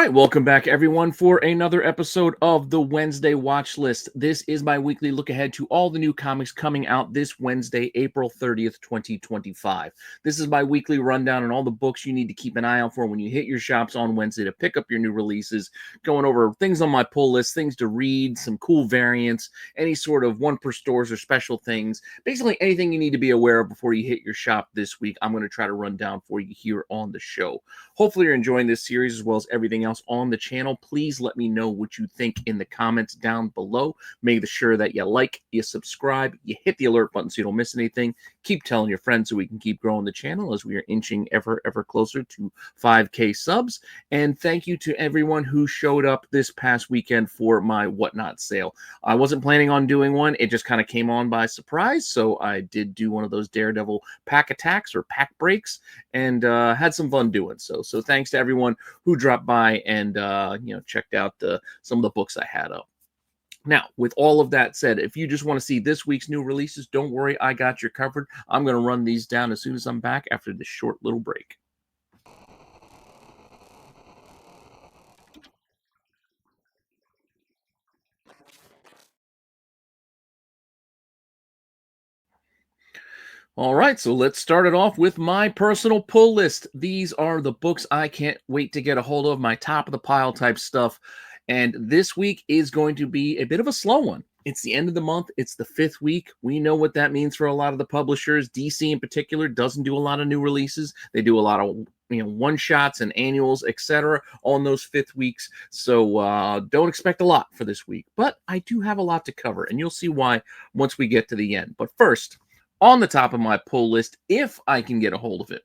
right, welcome back, everyone, for another episode of the Wednesday Watch List. This is my weekly look ahead to all the new comics coming out this Wednesday, April 30th, 2025. This is my weekly rundown on all the books you need to keep an eye out for when you hit your shops on Wednesday to pick up your new releases, going over things on my pull list, things to read, some cool variants, any sort of one per stores or special things. Basically, anything you need to be aware of before you hit your shop this week, I'm going to try to run down for you here on the show. Hopefully, you're enjoying this series as well as everything else on the channel. Please let me know what you think in the comments down below. Make sure that you like, you subscribe, you hit the alert button so you don't miss anything. Keep telling your friends so we can keep growing the channel as we are inching ever closer to 5K subs. And thank you to everyone who showed up this past weekend for my Whatnot sale. I wasn't planning on doing one. It just kind of came on by surprise. So I did do one of those Daredevil pack attacks or pack breaks and had some fun doing so. So thanks to everyone who dropped by and checked out some of the books I had up. Now, with all of that said, if you just want to see this week's new releases, don't worry, I got you covered. I'm going to run these down as soon as I'm back after this short little break. All right, so let's start it off with my personal pull list. These are the books I can't wait to get a hold of, my top of the pile type stuff. And this week is going to be a bit of a slow one. It's the end of the month. It's the 5th week. We know what that means for a lot of the publishers. DC in particular doesn't do a lot of new releases. They do a lot of one-shots and annuals, etc. on those 5th weeks. So don't expect a lot for this week. But I do have a lot to cover, and you'll see why once we get to the end. But first, on the top of my pull list, if I can get a hold of it.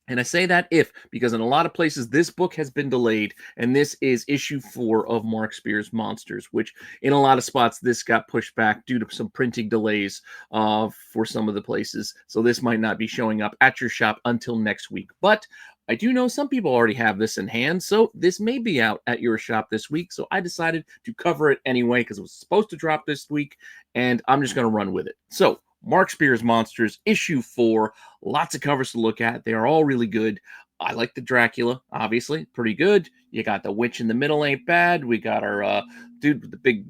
And I say that if, because in a lot of places, this book has been delayed, and this is issue 4 of Mark Spear's Monsters, which in a lot of spots, this got pushed back due to some printing delays for some of the places. So this might not be showing up at your shop until next week. But I do know some people already have this in hand, so this may be out at your shop this week. So I decided to cover it anyway because it was supposed to drop this week, and I'm just going to run with it. So Mark Spear's Monsters, issue 4. Lots of covers to look at. They are all really good. I like the Dracula, obviously. Pretty good. You got the witch in the middle, ain't bad. We got our dude with the big,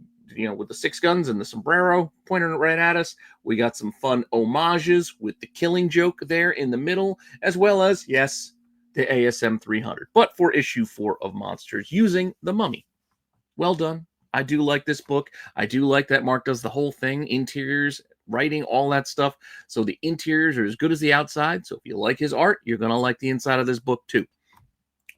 with the 6 guns and the sombrero pointing right at us. We got some fun homages with the Killing Joke there in the middle, as well as, yes, the ASM 300. But for issue 4 of Monsters, using the Mummy. Well done. I do like this book. I do like that Mark does the whole thing, interiors, writing, all that stuff. So the interiors are as good as the outside. So if you like his art, you're going to like the inside of this book too.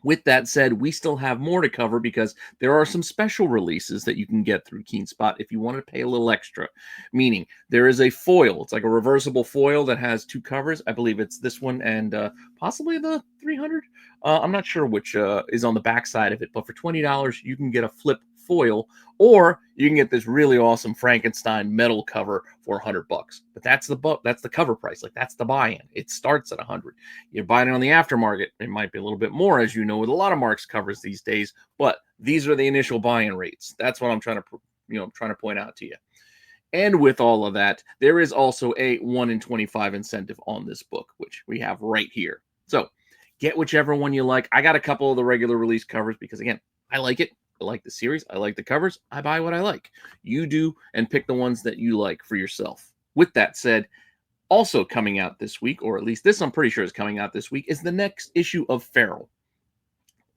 With that said, we still have more to cover because there are some special releases that you can get through KeenSpot if you want to pay a little extra. Meaning, there is a foil. It's like a reversible foil that has 2 covers. I believe it's this one and possibly the 300. I'm not sure which is on the back side of it, but for $20, you can get a flip foil, or you can get this really awesome Frankenstein metal cover for $100. But that's the cover price. Like, that's the buy-in. It starts at $100. You're buying it on the aftermarket, it might be a little bit more, as you know, with a lot of Mark's covers these days. But these are the initial buy-in rates. That's what I'm trying to point out to you. And with all of that, there is also a 1 in 25 incentive on this book, which we have right here. So get whichever one you like. I got a couple of the regular release covers because, again, I like it. I like the series. I like the covers. I buy what I like. You do, and pick the ones that you like for yourself. With that said, also coming out this week, or at least this I'm pretty sure is coming out this week, is the next issue of Feral.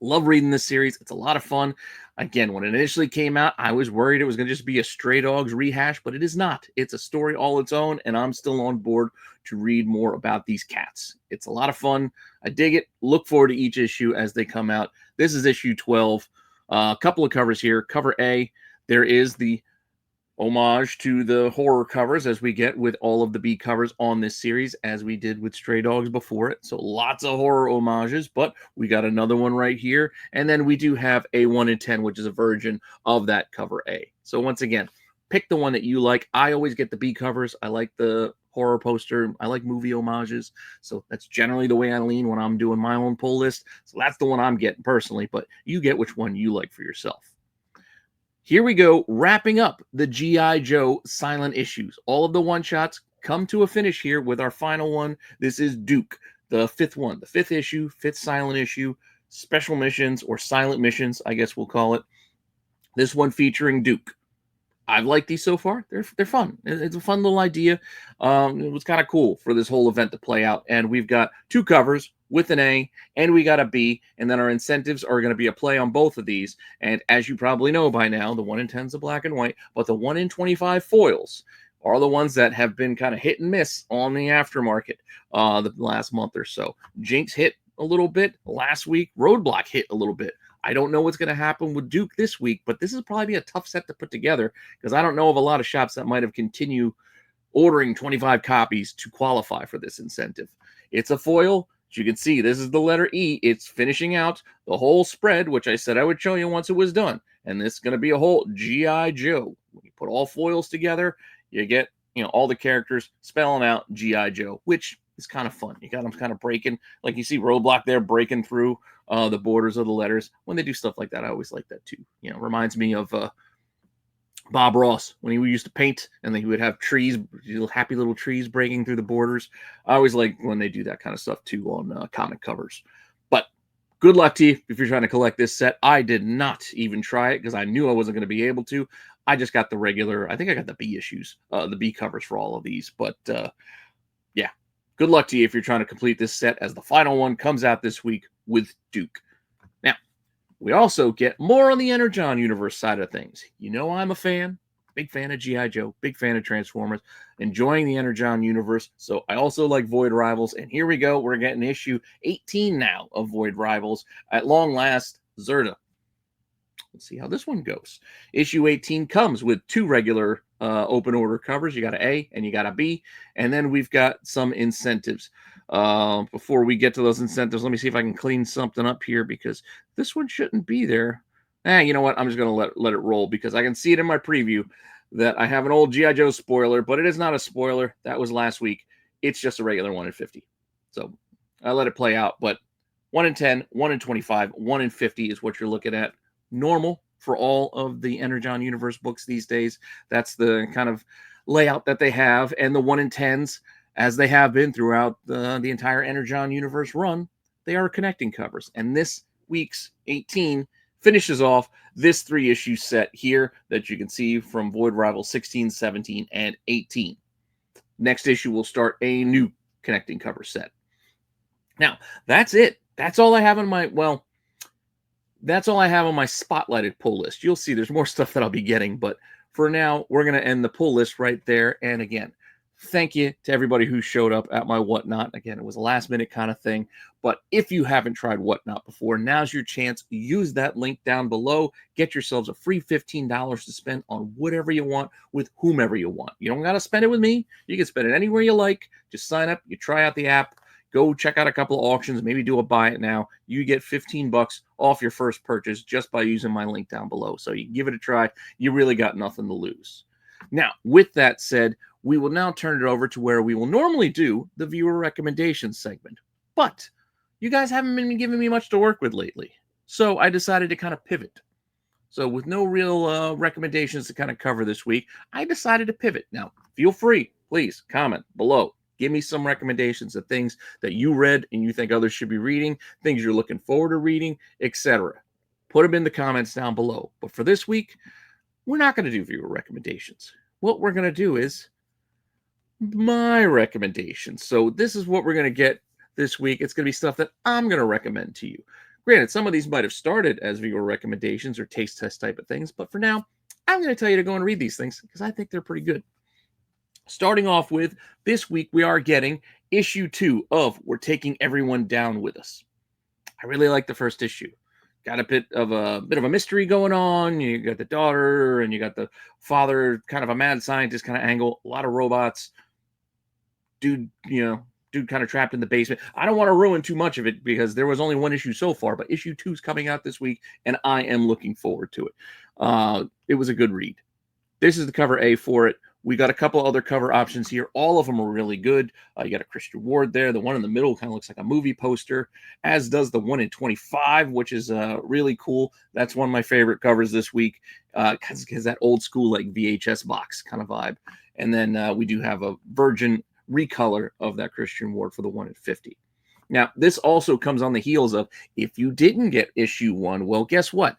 Love reading this series. It's a lot of fun. Again, when it initially came out, I was worried it was going to just be a Stray Dogs rehash, but it is not. It's a story all its own, and I'm still on board to read more about these cats. It's a lot of fun. I dig it. Look forward to each issue as they come out. This is issue 12. A couple of covers here. Cover A, there is the homage to the horror covers as we get with all of the B covers on this series, as we did with Stray Dogs before it. So lots of horror homages, but we got another one right here. And then we do have a 1 in 10, which is a version of that cover A. So once again, pick the one that you like. I always get the B covers. I like the horror poster. I like movie homages. So that's generally the way I lean when I'm doing my own pull list. So that's the one I'm getting personally, but you get which one you like for yourself. Here we go, wrapping up the G.I. Joe silent issues. All of the one-shots come to a finish here with our final one. This is Duke, the 5th one, the 5th issue, 5th silent issue. special missions or silent missions, I guess we'll call it. This one featuring Duke. I've liked these so far. They're fun. It's a fun little idea. It was kind of cool for this whole event to play out. And we've got 2 covers with an A, and we got a B. And then our incentives are going to be a play on both of these. And as you probably know by now, the 1 in 10s are black and white, but the 1 in 25 foils are the ones that have been kind of hit and miss on the aftermarket the last month or so. Jinx hit a little bit last week. Roadblock hit a little bit. I don't know what's going to happen with Duke this week, but this is probably be a tough set to put together because I don't know of a lot of shops that might have continued ordering 25 copies to qualify for this incentive. It's a foil. As you can see, this is the letter E. It's finishing out the whole spread, which I said I would show you once it was done. And this is going to be a whole G.I. Joe. When you put all foils together, you get, all the characters spelling out G.I. Joe, which is kind of fun. You got them kind of breaking, like you see Roadblock there breaking through the borders of the letters. When they do stuff like that, I always like that too. Reminds me of Bob Ross when he used to paint, and then he would have trees, happy little trees breaking through the borders. I always like when they do that kind of stuff too on comic covers. But good luck to you if you're trying to collect this set. I did not even try it because I knew I wasn't going to be able to. I just got the regular. I think I got the B issues, the B covers for all of these. But yeah, good luck to you if you're trying to complete this set as the final one comes out this week with Duke. Now, we also get more on the Energon universe side of things. I'm a fan, big fan of G.I. Joe, big fan of Transformers, enjoying the Energon universe. So I also like Void Rivals. And here we go. We're getting issue 18 now of Void Rivals. At long last, Zerta. Let's see how this one goes. Issue 18 comes with 2 regular open order covers. You got an A and you got a B. And then we've got some incentives. Before we get to those incentives, let me see if I can clean something up here because this one shouldn't be there. You know what? I'm just going to let it roll because I can see it in my preview that I have an old G.I. Joe spoiler, but it is not a spoiler. That was last week. It's just a regular 1 in 50. So I let it play out. But 1 in 10, 1 in 25, 1 in 50 is what you're looking at. Normal for all of the Energon Universe books these days. That's the kind of layout that they have. And the 1 in 10s, as they have been throughout the entire Energon Universe run, they are connecting covers. And this week's 18 finishes off this 3-issue set here that you can see from Void Rival 16, 17, and 18. Next issue will start a new connecting cover set. Now, that's it. That's all I have on my, that's all I have on my spotlighted pull list. You'll see there's more stuff that I'll be getting, but for now, we're going to end the pull list right there. And again, thank you to everybody who showed up at my Whatnot. Again, it was a last minute kind of thing, but if you haven't tried Whatnot before, now's your chance. Use that link down below. Get yourselves a free $15 to spend on whatever you want with whomever you want. You don't got to spend it with me. You can spend it anywhere you like. Just sign up. You try out the app. Go check out a couple of auctions, maybe do a buy it now. You get $15 off your first purchase just by using my link down below. So you can give it a try. You really got nothing to lose. Now, with that said, we will now turn it over to where we will normally do the viewer recommendations segment. But you guys haven't been giving me much to work with lately. So I decided to kind of pivot. So with no real recommendations to kind of cover this week, I decided to pivot. Now, feel free, please comment below. Give me some recommendations of things that you read and you think others should be reading, things you're looking forward to reading, etc. Put them in the comments down below. But for this week, we're not going to do viewer recommendations. What we're going to do is my recommendations. So this is what we're going to get this week. It's going to be stuff that I'm going to recommend to you. Granted, some of these might have started as viewer recommendations or taste test type of things, but for now, I'm going to tell you to go and read these things because I think they're pretty good. Starting off with, this week we are getting issue 2 of We're Taking Everyone Down With Us. I really like the first issue. Got a bit of a mystery going on. You got the daughter and you got the father, kind of a mad scientist kind of angle. A lot of robots. Dude kind of trapped in the basement. I don't want to ruin too much of it because there was only 1 issue so far, but issue 2 is coming out this week and I am looking forward to it. It was a good read. This is the cover A for it. We got a couple other cover options here. All of them are really good. You got a Christian Ward there. The one in the middle kind of looks like a movie poster, as does the 1 in 25, which is really cool. That's one of my favorite covers this week because that old school like VHS box kind of vibe. And then we do have a Virgin recolor of that Christian Ward for the 1 in 50. Now, this also comes on the heels of, if you didn't get issue 1, well, guess what?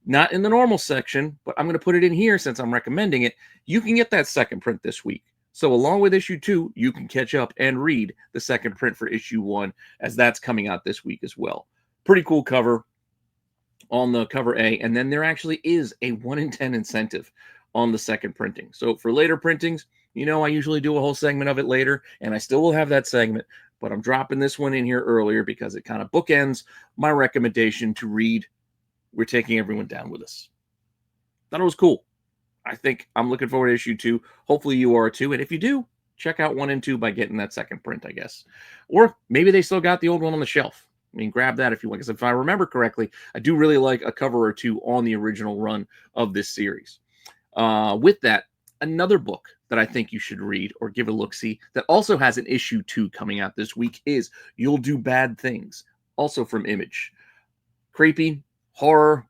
Not in the normal section, but I'm going to put it in here since I'm recommending it. You can get that second print this week. So along with issue 2, you can catch up and read the second print for issue 1, as that's coming out this week as well. Pretty cool cover on the cover A. And then there actually is a 1 in 10 incentive on the second printing. So for later printings, you know, I usually do a whole segment of it later, and I still will have that segment, but I'm dropping this one in here earlier because it kind of bookends my recommendation to read We're Taking Everyone Down With Us. Thought it was cool. I think I'm looking forward to issue 2. Hopefully you are too. And if you do, check out 1 and 2 by getting that second print, I guess. Or maybe they still got the old one on the shelf. I mean, grab that if you want. Because if I remember correctly, I do really like a cover or 2 on the original run of this series. With that, another book that I think you should read or give a look-see that also has an issue 2 coming out this week is You'll Do Bad Things, also from Image. Creepy, horror,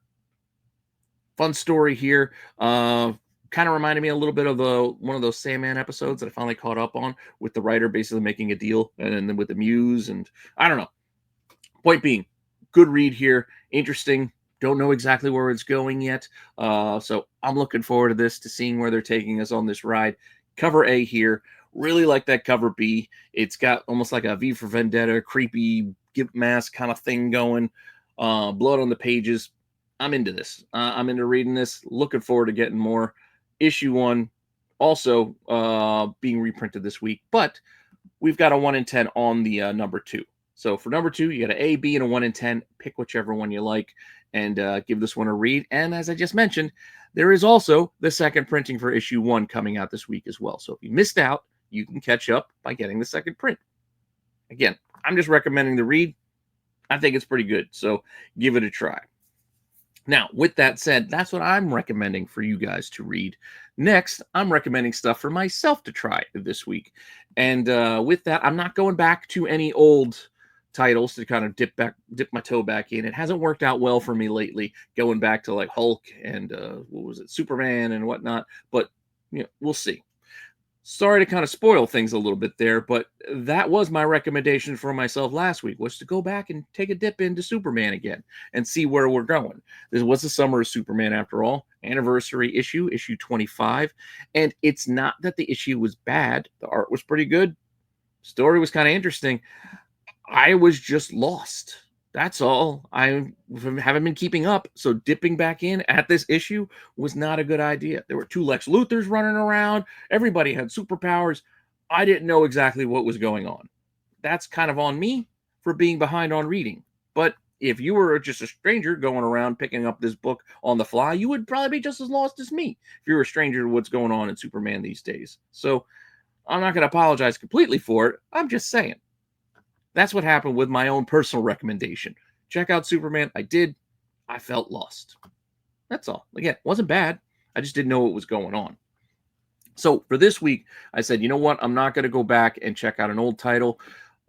fun story here. Kind of reminded me a little bit of one of those Sandman episodes that I finally caught up on, with the writer basically making a deal and then with the muse, and I don't know. Point being, good read here, interesting. Don't know exactly where it's going yet. So I'm looking forward to this, to seeing where they're taking us on this ride. Cover A here. Really like that cover B. It's got almost like a V for Vendetta, creepy gimp mask kind of thing going. Blood on the pages. I'm into this. I'm into reading this. Looking forward to getting more. Issue 1 also being reprinted this week, but we've got a 1 in 10 on the number 2. So for number 2, you got an A, B, and a 1 in 10. Pick whichever one you like and give this one a read. And as I just mentioned, there is also the second printing for issue 1 coming out this week as well. So if you missed out, you can catch up by getting the second print. Again, I'm just recommending the read. I think it's pretty good, so give it a try. Now, with that said, that's what I'm recommending for you guys to read. Next, I'm recommending stuff for myself to try this week. And with that, I'm not going back to any old titles to kind of dip my toe back in. It hasn't worked out well for me lately, going back to like Hulk and Superman and whatnot. But you know, we'll see. Sorry to kind of spoil things a little bit there, but that was my recommendation for myself last week, was to go back and take a dip into Superman again and see where we're going. This was the summer of Superman, after all. Anniversary issue 25. And it's not that the issue was bad. The art was pretty good. Story was kind of interesting. I was just lost. That's all. I haven't been keeping up, so dipping back in at this issue was not a good idea. There were 2 Lex Luthors running around. Everybody had superpowers. I didn't know exactly what was going on. That's kind of on me for being behind on reading. But if you were just a stranger going around picking up this book on the fly, you would probably be just as lost as me if you're a stranger to what's going on in Superman these days. So I'm not going to apologize completely for it. I'm just saying. That's what happened with my own personal recommendation. Check out Superman. I did. I felt lost. That's all. Again, it wasn't bad. I just didn't know what was going on. So for this week, I said, you know what? I'm not going to go back and check out an old title.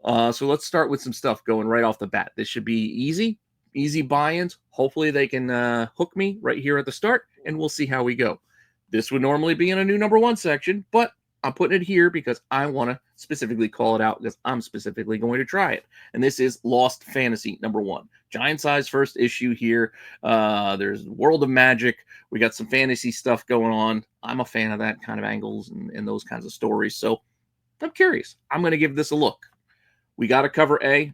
So let's start with some stuff going right off the bat. This should be easy buy-ins. Hopefully they can hook me right here at the start, and we'll see how we go. This would normally be in a new number 1 section, but I'm putting it here because I want to specifically call it out, because I'm specifically going to try it. And this is Lost Fantasy number 1. Giant size first issue here. There's World of Magic. We got some fantasy stuff going on. I'm a fan of that kind of angles and those kinds of stories. So I'm curious. I'm going to give this a look. We got a cover A.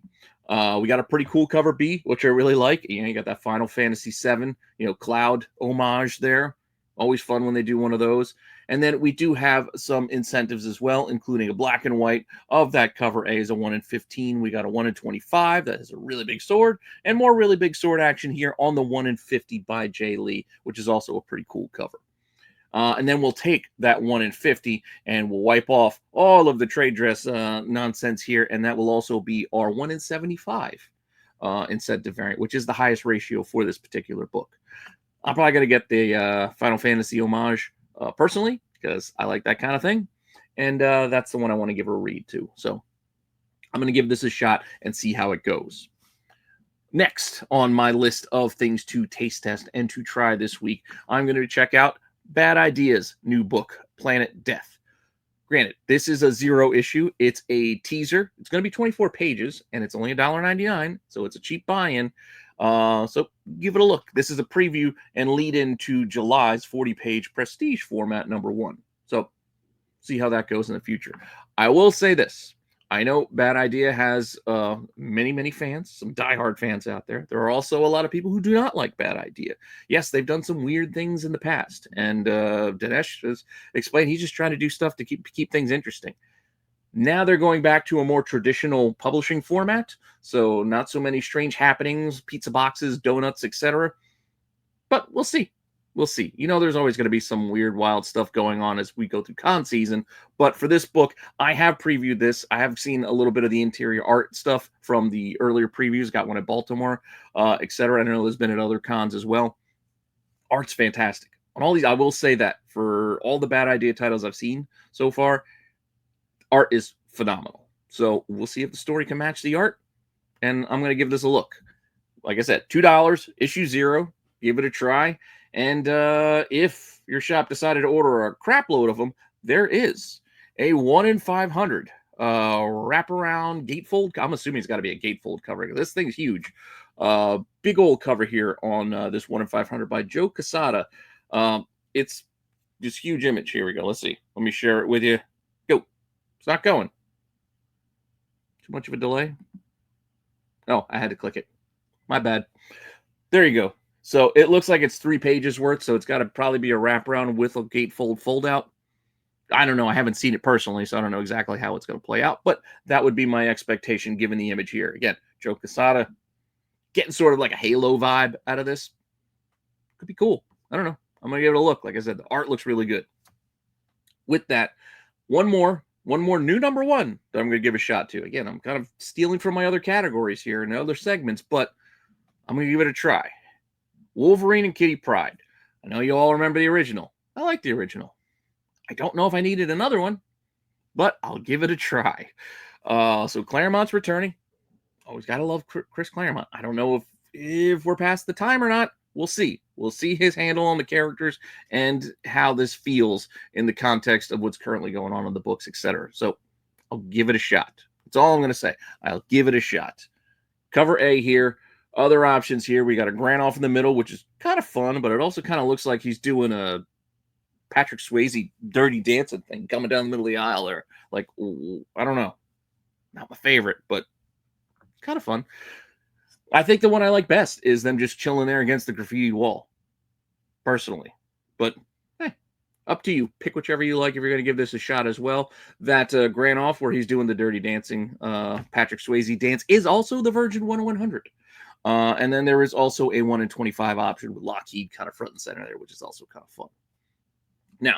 We got a pretty cool cover B, which I really like. You got that Final Fantasy VII, Cloud homage there. Always fun when they do one of those. And then we do have some incentives as well, including a black and white of that cover A is a 1 in 15. We got a 1 in 25. That is a really big sword, and more really big sword action here on the 1 in 50 by Jay Lee, which is also a pretty cool cover. And then we'll take that 1 in 50 and we'll wipe off all of the trade dress nonsense here. And that will also be our 1 in 75 incentive variant, which is the highest ratio for this particular book. I'm probably going to get the Final Fantasy homage personally, because I like that kind of thing. And that's the one I want to give a read to. So I'm going to give this a shot and see how it goes. Next on my list of things to taste test and to try this week, I'm going to check out Bad Ideas' new book, Planet Death. Granted, this is a 0 issue. It's a teaser. It's going to be 24 pages, and it's only $1.99, so it's a cheap buy-in. So give it a look. This is a preview and lead into July's 40-page prestige format #1. So see how that goes in the future. I will say this. I know Bad Idea has many, many fans, some diehard fans out there. There are also a lot of people who do not like Bad Idea. Yes, they've done some weird things in the past, and Dinesh has explained he's just trying to do stuff to keep things interesting. Now they're going back to a more traditional publishing format, so not so many strange happenings, pizza boxes, donuts, etc. But we'll see. We'll see. You know, there's always going to be some weird, wild stuff going on as we go through con season. But for this book, I have previewed this. I have seen a little bit of the interior art stuff from the earlier previews. Got one at Baltimore, etc. I know there's been at other cons as well. Art's fantastic. On all these, I will say that for all the Bad Idea titles I've seen so far, art is phenomenal. So we'll see if the story can match the art. And I'm going to give this a look. Like I said, $2, issue 0. Give it a try. And if your shop decided to order a crap load of them, there is a 1 in 500 wraparound gatefold. I'm assuming it's got to be a gatefold cover. This thing's huge. Big old cover here on this 1 in 500 by Joe Quesada. It's this huge image. Here we go. Let's see. Let me share it with you. Go. It's not going. Too much of a delay? Oh, I had to click it. My bad. There you go. So it looks like it's 3 pages worth, so it's got to probably be a wraparound with a gatefold fold-out. I don't know. I haven't seen it personally, so I don't know exactly how it's going to play out, but that would be my expectation given the image here. Again, Joe Quesada getting sort of like a Halo vibe out of this. Could be cool. I don't know. I'm going to give it a look. Like I said, the art looks really good. With that, one more new #1 that I'm going to give a shot to. Again, I'm kind of stealing from my other categories here and other segments, but I'm going to give it a try. Wolverine and Kitty Pryde. I know you all remember the original. I like the original. I don't know if I needed another one, but I'll give it a try. So Claremont's returning. Always got to love Chris Claremont. I don't know if we're past the time or not. We'll see. We'll see his handle on the characters and how this feels in the context of what's currently going on in the books, etc. So I'll give it a shot. That's all I'm going to say. I'll give it a shot. Cover A here. Other options here, we got a Grant in the middle, which is kind of fun, but it also kind of looks like he's doing a Patrick Swayze Dirty Dancing thing coming down the middle of the aisle there. Like, I don't know. Not my favorite, but kind of fun. I think the one I like best is them just chilling there against the graffiti wall, personally. But, up to you. Pick whichever you like if you're going to give this a shot as well. That Grant where he's doing the Dirty Dancing Patrick Swayze dance is also the Virgin 1 in 100. And then there is also a 1 in 25 option with Lockheed kind of front and center there, which is also kind of fun. Now,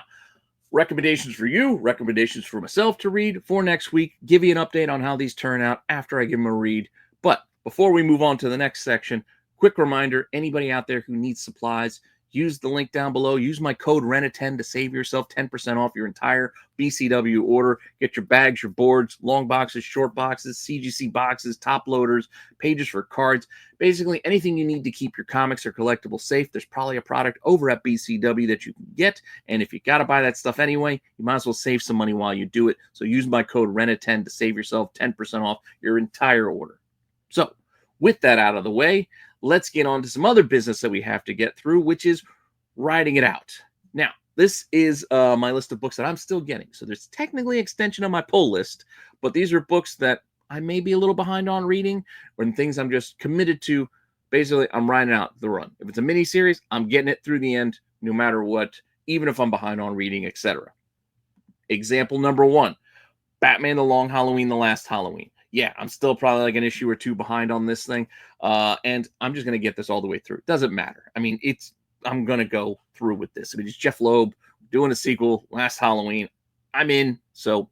recommendations for you, recommendations for myself to read for next week. Give you an update on how these turn out after I give them a read. But before we move on to the next section, quick reminder, anybody out there who needs supplies, use the link down below. Use my code RENA10 to save yourself 10% off your entire BCW order. Get your bags, your boards, long boxes, short boxes, CGC boxes, top loaders, pages for cards. Basically, anything you need to keep your comics or collectibles safe. There's probably a product over at BCW that you can get. And if you got to buy that stuff anyway, you might as well save some money while you do it. So use my code RENA10 to save yourself 10% off your entire order. So with that out of the way, let's get on to some other business that we have to get through, which is writing it out. Now, this is my list of books that I'm still getting. So there's technically an extension of my pull list, but these are books that I may be a little behind on reading, or things I'm just committed to. Basically, I'm writing out the run. If it's a mini series, I'm getting it through the end, no matter what, even if I'm behind on reading, etc. Example #1, Batman The Long Halloween, The Last Halloween. Yeah, I'm still probably like an issue or two behind on this thing. And I'm just going to get this all the way through. It doesn't matter. I mean, I'm going to go through with this. I mean, it's Jeff Loeb doing a sequel, Last Halloween. I'm in. So,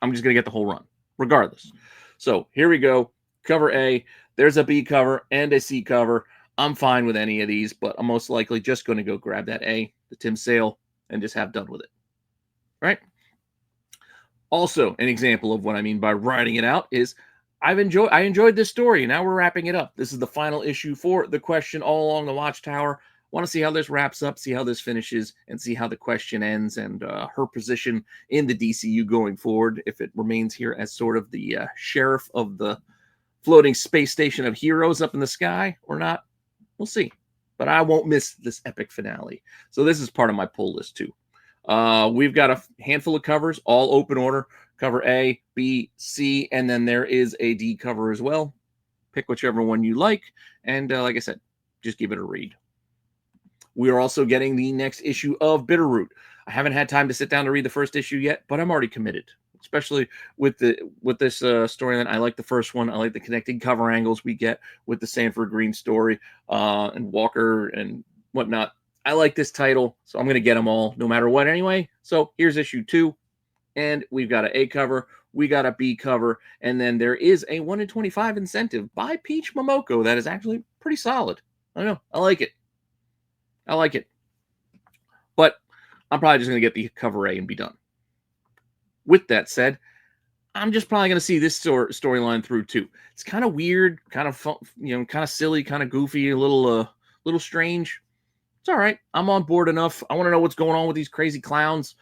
I'm just going to get the whole run, regardless. So, here we go. Cover A. There's a B cover and a C cover. I'm fine with any of these, but I'm most likely just going to go grab that A, the Tim Sale, and just have done with it. All right? Also, an example of what I mean by writing it out is I enjoyed this story. Now we're wrapping it up. This is the final issue for The Question All Along the Watchtower. Want to see how this wraps up, see how this finishes, and see how the question ends and her position in the DCU going forward, if it remains here as sort of the sheriff of the floating space station of heroes up in the sky or not. We'll see. But I won't miss this epic finale. So this is part of my pull list too. We've got a handful of covers, all open order. Cover A, B, C, and then there is a D cover as well. Pick whichever one you like. And like I said, just give it a read. We are also getting the next issue of Bitterroot. I haven't had time to sit down to read the first issue yet, but I'm already committed. Especially with this storyline. I like the first one. I like the connecting cover angles we get with the Sanford Green story and Walker and whatnot. I like this title, so I'm going to get them all no matter what anyway. So here's issue 2, and we've got an A cover, we got a B cover, and then there is a 1 in 25 incentive by Peach Momoko that is actually pretty solid. I don't know. I like it. I like it. But I'm probably just going to get the cover A and be done. With that said, I'm just probably going to see this storyline through too. It's kind of weird, kind of fun, kind of silly, kind of goofy, a little strange. It's all right. I'm on board enough. I want to know what's going on with these crazy clowns.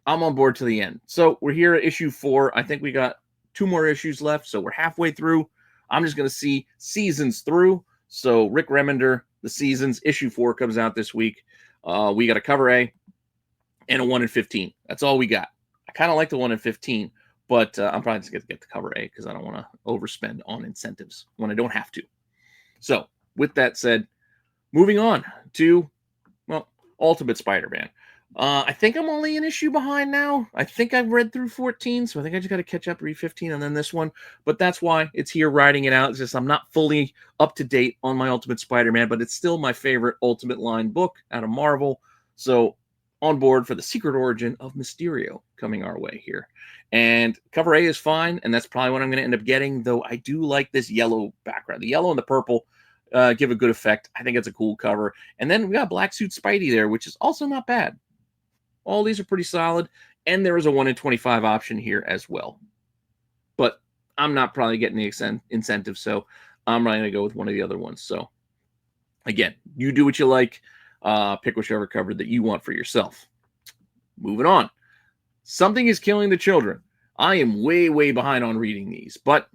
I'm on board to the end. So we're here at issue 4. I think we got 2 more issues left, so we're halfway through. I'm just going to see seasons through. So Rick Remender, the seasons, issue 4 comes out this week. We got a cover A and a 1 in 15. That's all we got. I kind of like the 1 in 15, but I'm probably just going to get the cover A because I don't want to overspend on incentives when I don't have to. So with that said, moving on to, well, Ultimate Spider-Man. I think I'm only an issue behind now. I think I've read through 14, so I think I just got to catch up, read 15, and then this one. But that's why it's here riding it out. It's just I'm not fully up to date on my Ultimate Spider-Man, but it's still my favorite Ultimate line book out of Marvel. So on board for the secret origin of Mysterio coming our way here. And cover A is fine, and that's probably what I'm going to end up getting, though I do like this yellow background. The yellow and the purple give a good effect. I think it's a cool cover. And then we got Black Suit Spidey there, which is also not bad. All these are pretty solid, and there is a 1 in 25 option here as well. But I'm not probably getting the incentive, so I'm probably going to go with one of the other ones. So, again, you do what you like. Pick whichever cover that you want for yourself. Moving on. Something is Killing the Children. I am way, way behind on reading these, but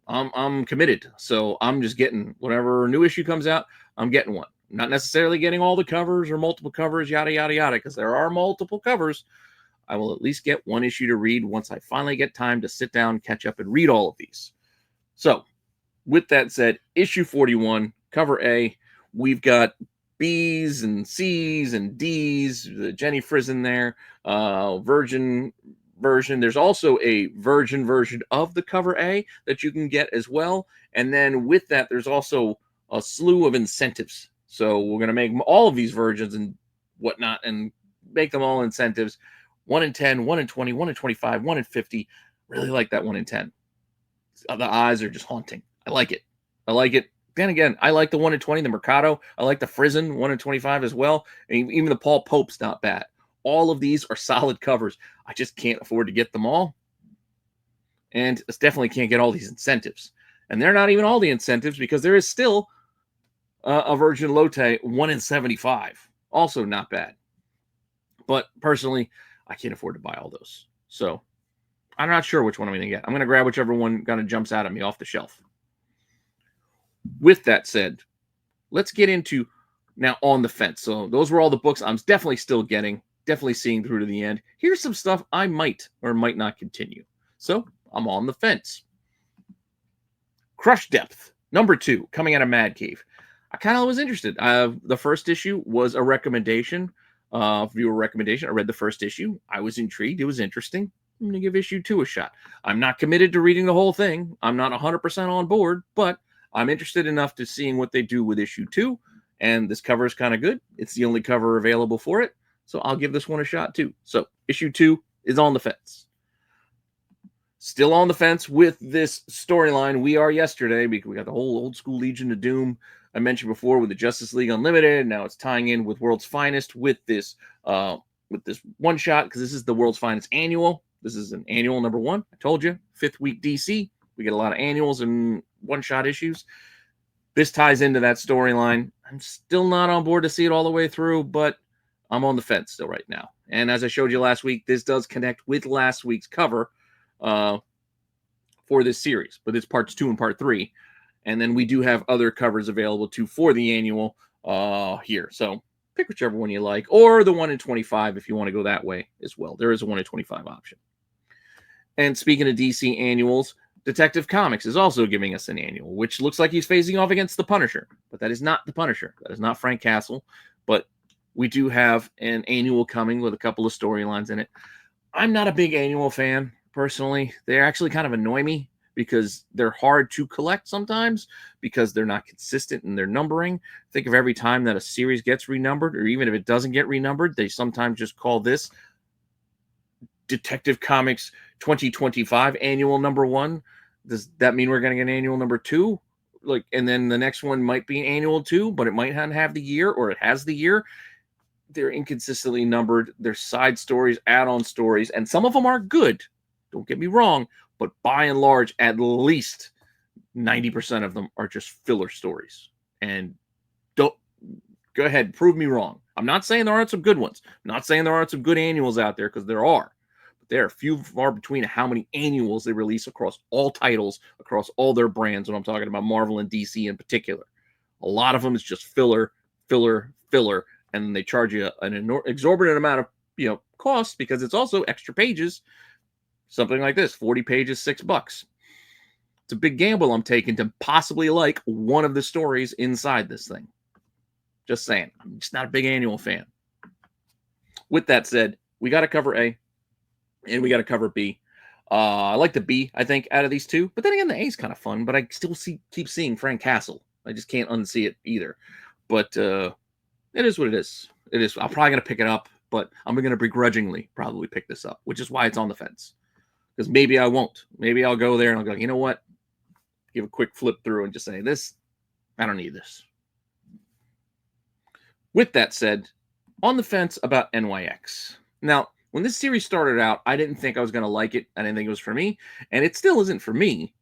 I'm committed. So I'm just getting whatever new issue comes out, I'm getting one. Not necessarily getting all the covers or multiple covers, yada, yada, yada, because there are multiple covers. I will at least get one issue to read once I finally get time to sit down, catch up, and read all of these. So, with that said, issue 41, cover A, we've got B's and C's and D's, Jenny Frison there, Virgin version. There's also a Virgin version of the cover A that you can get as well. And then with that, there's also a slew of incentives. So we're going to make all of these versions and whatnot and make them all incentives. 1 in 10, 1 in 20, 1 in 25, 1 in 50. Really like that 1 in 10. The eyes are just haunting. I like it. I like it. Then again, I like the 1 in 20, the Mercado. I like the Frison 1 in 25 as well. And even the Paul Pope's not bad. All of these are solid covers. I just can't afford to get them all. And I definitely can't get all these incentives. And they're not even all the incentives because there is still a Virgin Lotte 1 in 75. Also not bad. But personally, I can't afford to buy all those. So I'm not sure which one I'm going to get. I'm going to grab whichever one kind of jumps out at me off the shelf. With that said, let's get into now On the Fence. So those were all the books I'm definitely still getting, definitely seeing through to the end. Here's some stuff I might or might not continue. So I'm on the fence. Crush Depth, number 2, coming out of Mad Cave. I kind of was interested. The first issue was a recommendation, viewer recommendation. I read the first issue. I was intrigued. It was interesting. I'm going to give issue 2 a shot. I'm not committed to reading the whole thing. I'm not 100% on board, but I'm interested enough to seeing what they do with issue 2. And this cover is kind of good. It's the only cover available for it. So I'll give this one a shot too. So issue 2 is On the Fence. Still on the fence with this storyline. We are yesterday because we got the whole old school Legion of Doom I mentioned before with the Justice League Unlimited. Now it's tying in with World's Finest with this one shot because this is the World's Finest annual. This is an annual number 1. I told you, 5th week DC. We get a lot of annuals and one shot issues. This ties into that storyline. I'm still not on board to see it all the way through, but I'm on the fence still right now. And as I showed you last week, this does connect with last week's cover for this series, but it's parts 2 and part 3. And then we do have other covers available too for the annual here. So pick whichever one you like, or the 1 in 25 if you want to go that way as well. There is a 1 in 25 option. And speaking of DC annuals, Detective Comics is also giving us an annual, which looks like he's facing off against the Punisher. But that is not the Punisher. That is not Frank Castle. But we do have an annual coming with a couple of storylines in it. I'm not a big annual fan, personally. They actually kind of annoy me because they're hard to collect sometimes because they're not consistent in their numbering. Think of every time that a series gets renumbered, or even if it doesn't get renumbered, they sometimes just call this Detective Comics 2025 annual number 1. Does that mean we're getting an annual number 2? Like, and then the next one might be an annual 2, but it might not have the year, or it has the year. They're inconsistently numbered. They're side stories, add-on stories, and some of them are good. Don't get me wrong, but by and large, at least 90% of them are just filler stories. And don't go ahead, prove me wrong. I'm not saying there aren't some good ones. I'm not saying there aren't some good annuals out there, because there are. But there are few far between how many annuals they release across all titles, across all their brands, when I'm talking about Marvel and DC in particular. A lot of them is just filler, filler, filler, and they charge you an exorbitant amount of cost, because it's also extra pages. Something like this, 40 pages, $6. It's a big gamble I'm taking to possibly like one of the stories inside this thing. Just saying. I'm just not a big annual fan. With that said, we got to cover A and we got to cover B. I like the B, I think, out of these two. But then again, the A is kind of fun, but I still keep seeing Frank Castle. I just can't unsee it either. But it is what it is. It is. I'm probably going to pick it up, but I'm going to begrudgingly probably pick this up, which is why it's on the fence. Because maybe I won't. Maybe I'll go there and I'll go, you know what? Give a quick flip through and just say, this, I don't need this. With that said, on the fence about NYX. Now, when this series started out, I didn't think I was going to like it. I didn't think it was for me. And it still isn't for me.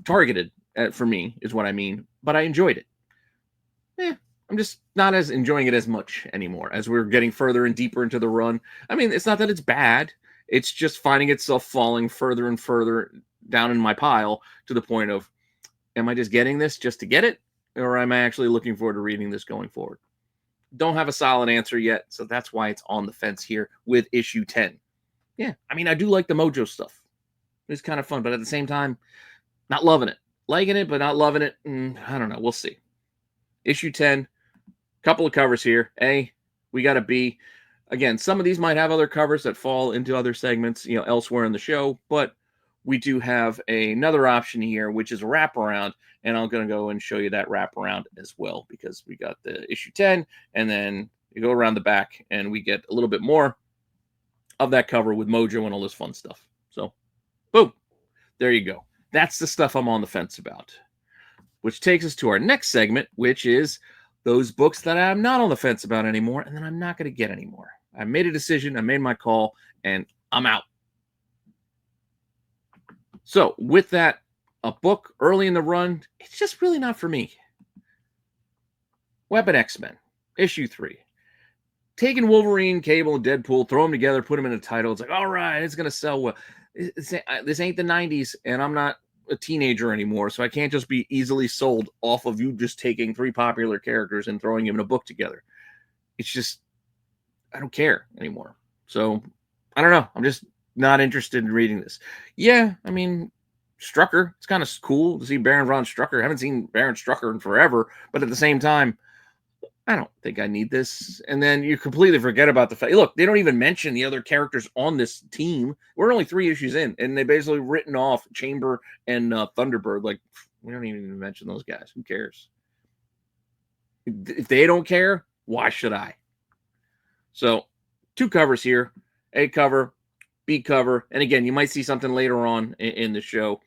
Targeted for me is what I mean. But I enjoyed it. I'm just not as enjoying it as much anymore as we're getting further and deeper into the run. I mean, it's not that it's bad. It's just finding itself falling further and further down in my pile to the point of, am I just getting this just to get it? Or am I actually looking forward to reading this going forward? Don't have a solid answer yet, so that's why it's on the fence here with issue 10. Yeah, I mean, I do like the Mojo stuff. It's kind of fun, but at the same time, not loving it. Liking it, but not loving it. I don't know. We'll see. Issue 10, couple of covers here. A, we got a B. Again, some of these might have other covers that fall into other segments, elsewhere in the show, but we do have another option here, which is a wraparound, and I'm going to go and show you that wraparound as well, because we got the issue 10, and then you go around the back, and we get a little bit more of that cover with Mojo and all this fun stuff. So, boom, there you go. That's the stuff I'm on the fence about, which takes us to our next segment, which is those books that I'm not on the fence about anymore, and that I'm not going to get anymore. I made a decision, I made my call, and I'm out. So, with that, a book early in the run, it's just really not for me. Weapon X-Men, issue 3. Taking Wolverine, Cable, and Deadpool, throw them together, put them in a title. It's like, all right, it's going to sell well. This ain't the 90s, and I'm not a teenager anymore, so I can't just be easily sold off of you just taking 3 popular characters and throwing them in a book together. It's just, I don't care anymore. So, I don't know. I'm just not interested in reading this. Yeah, I mean, Strucker, it's kind of cool to see Baron von Strucker. I haven't seen Baron Strucker in forever, but at the same time, I don't think I need this. And then you completely forget about the fact, look, they don't even mention the other characters on this team. We're only 3 issues in, and they basically written off Chamber and Thunderbird. Like, we don't even mention those guys. Who cares? If they don't care, why should I? So, 2 covers here. A cover, B cover. And again, you might see something later on in the show.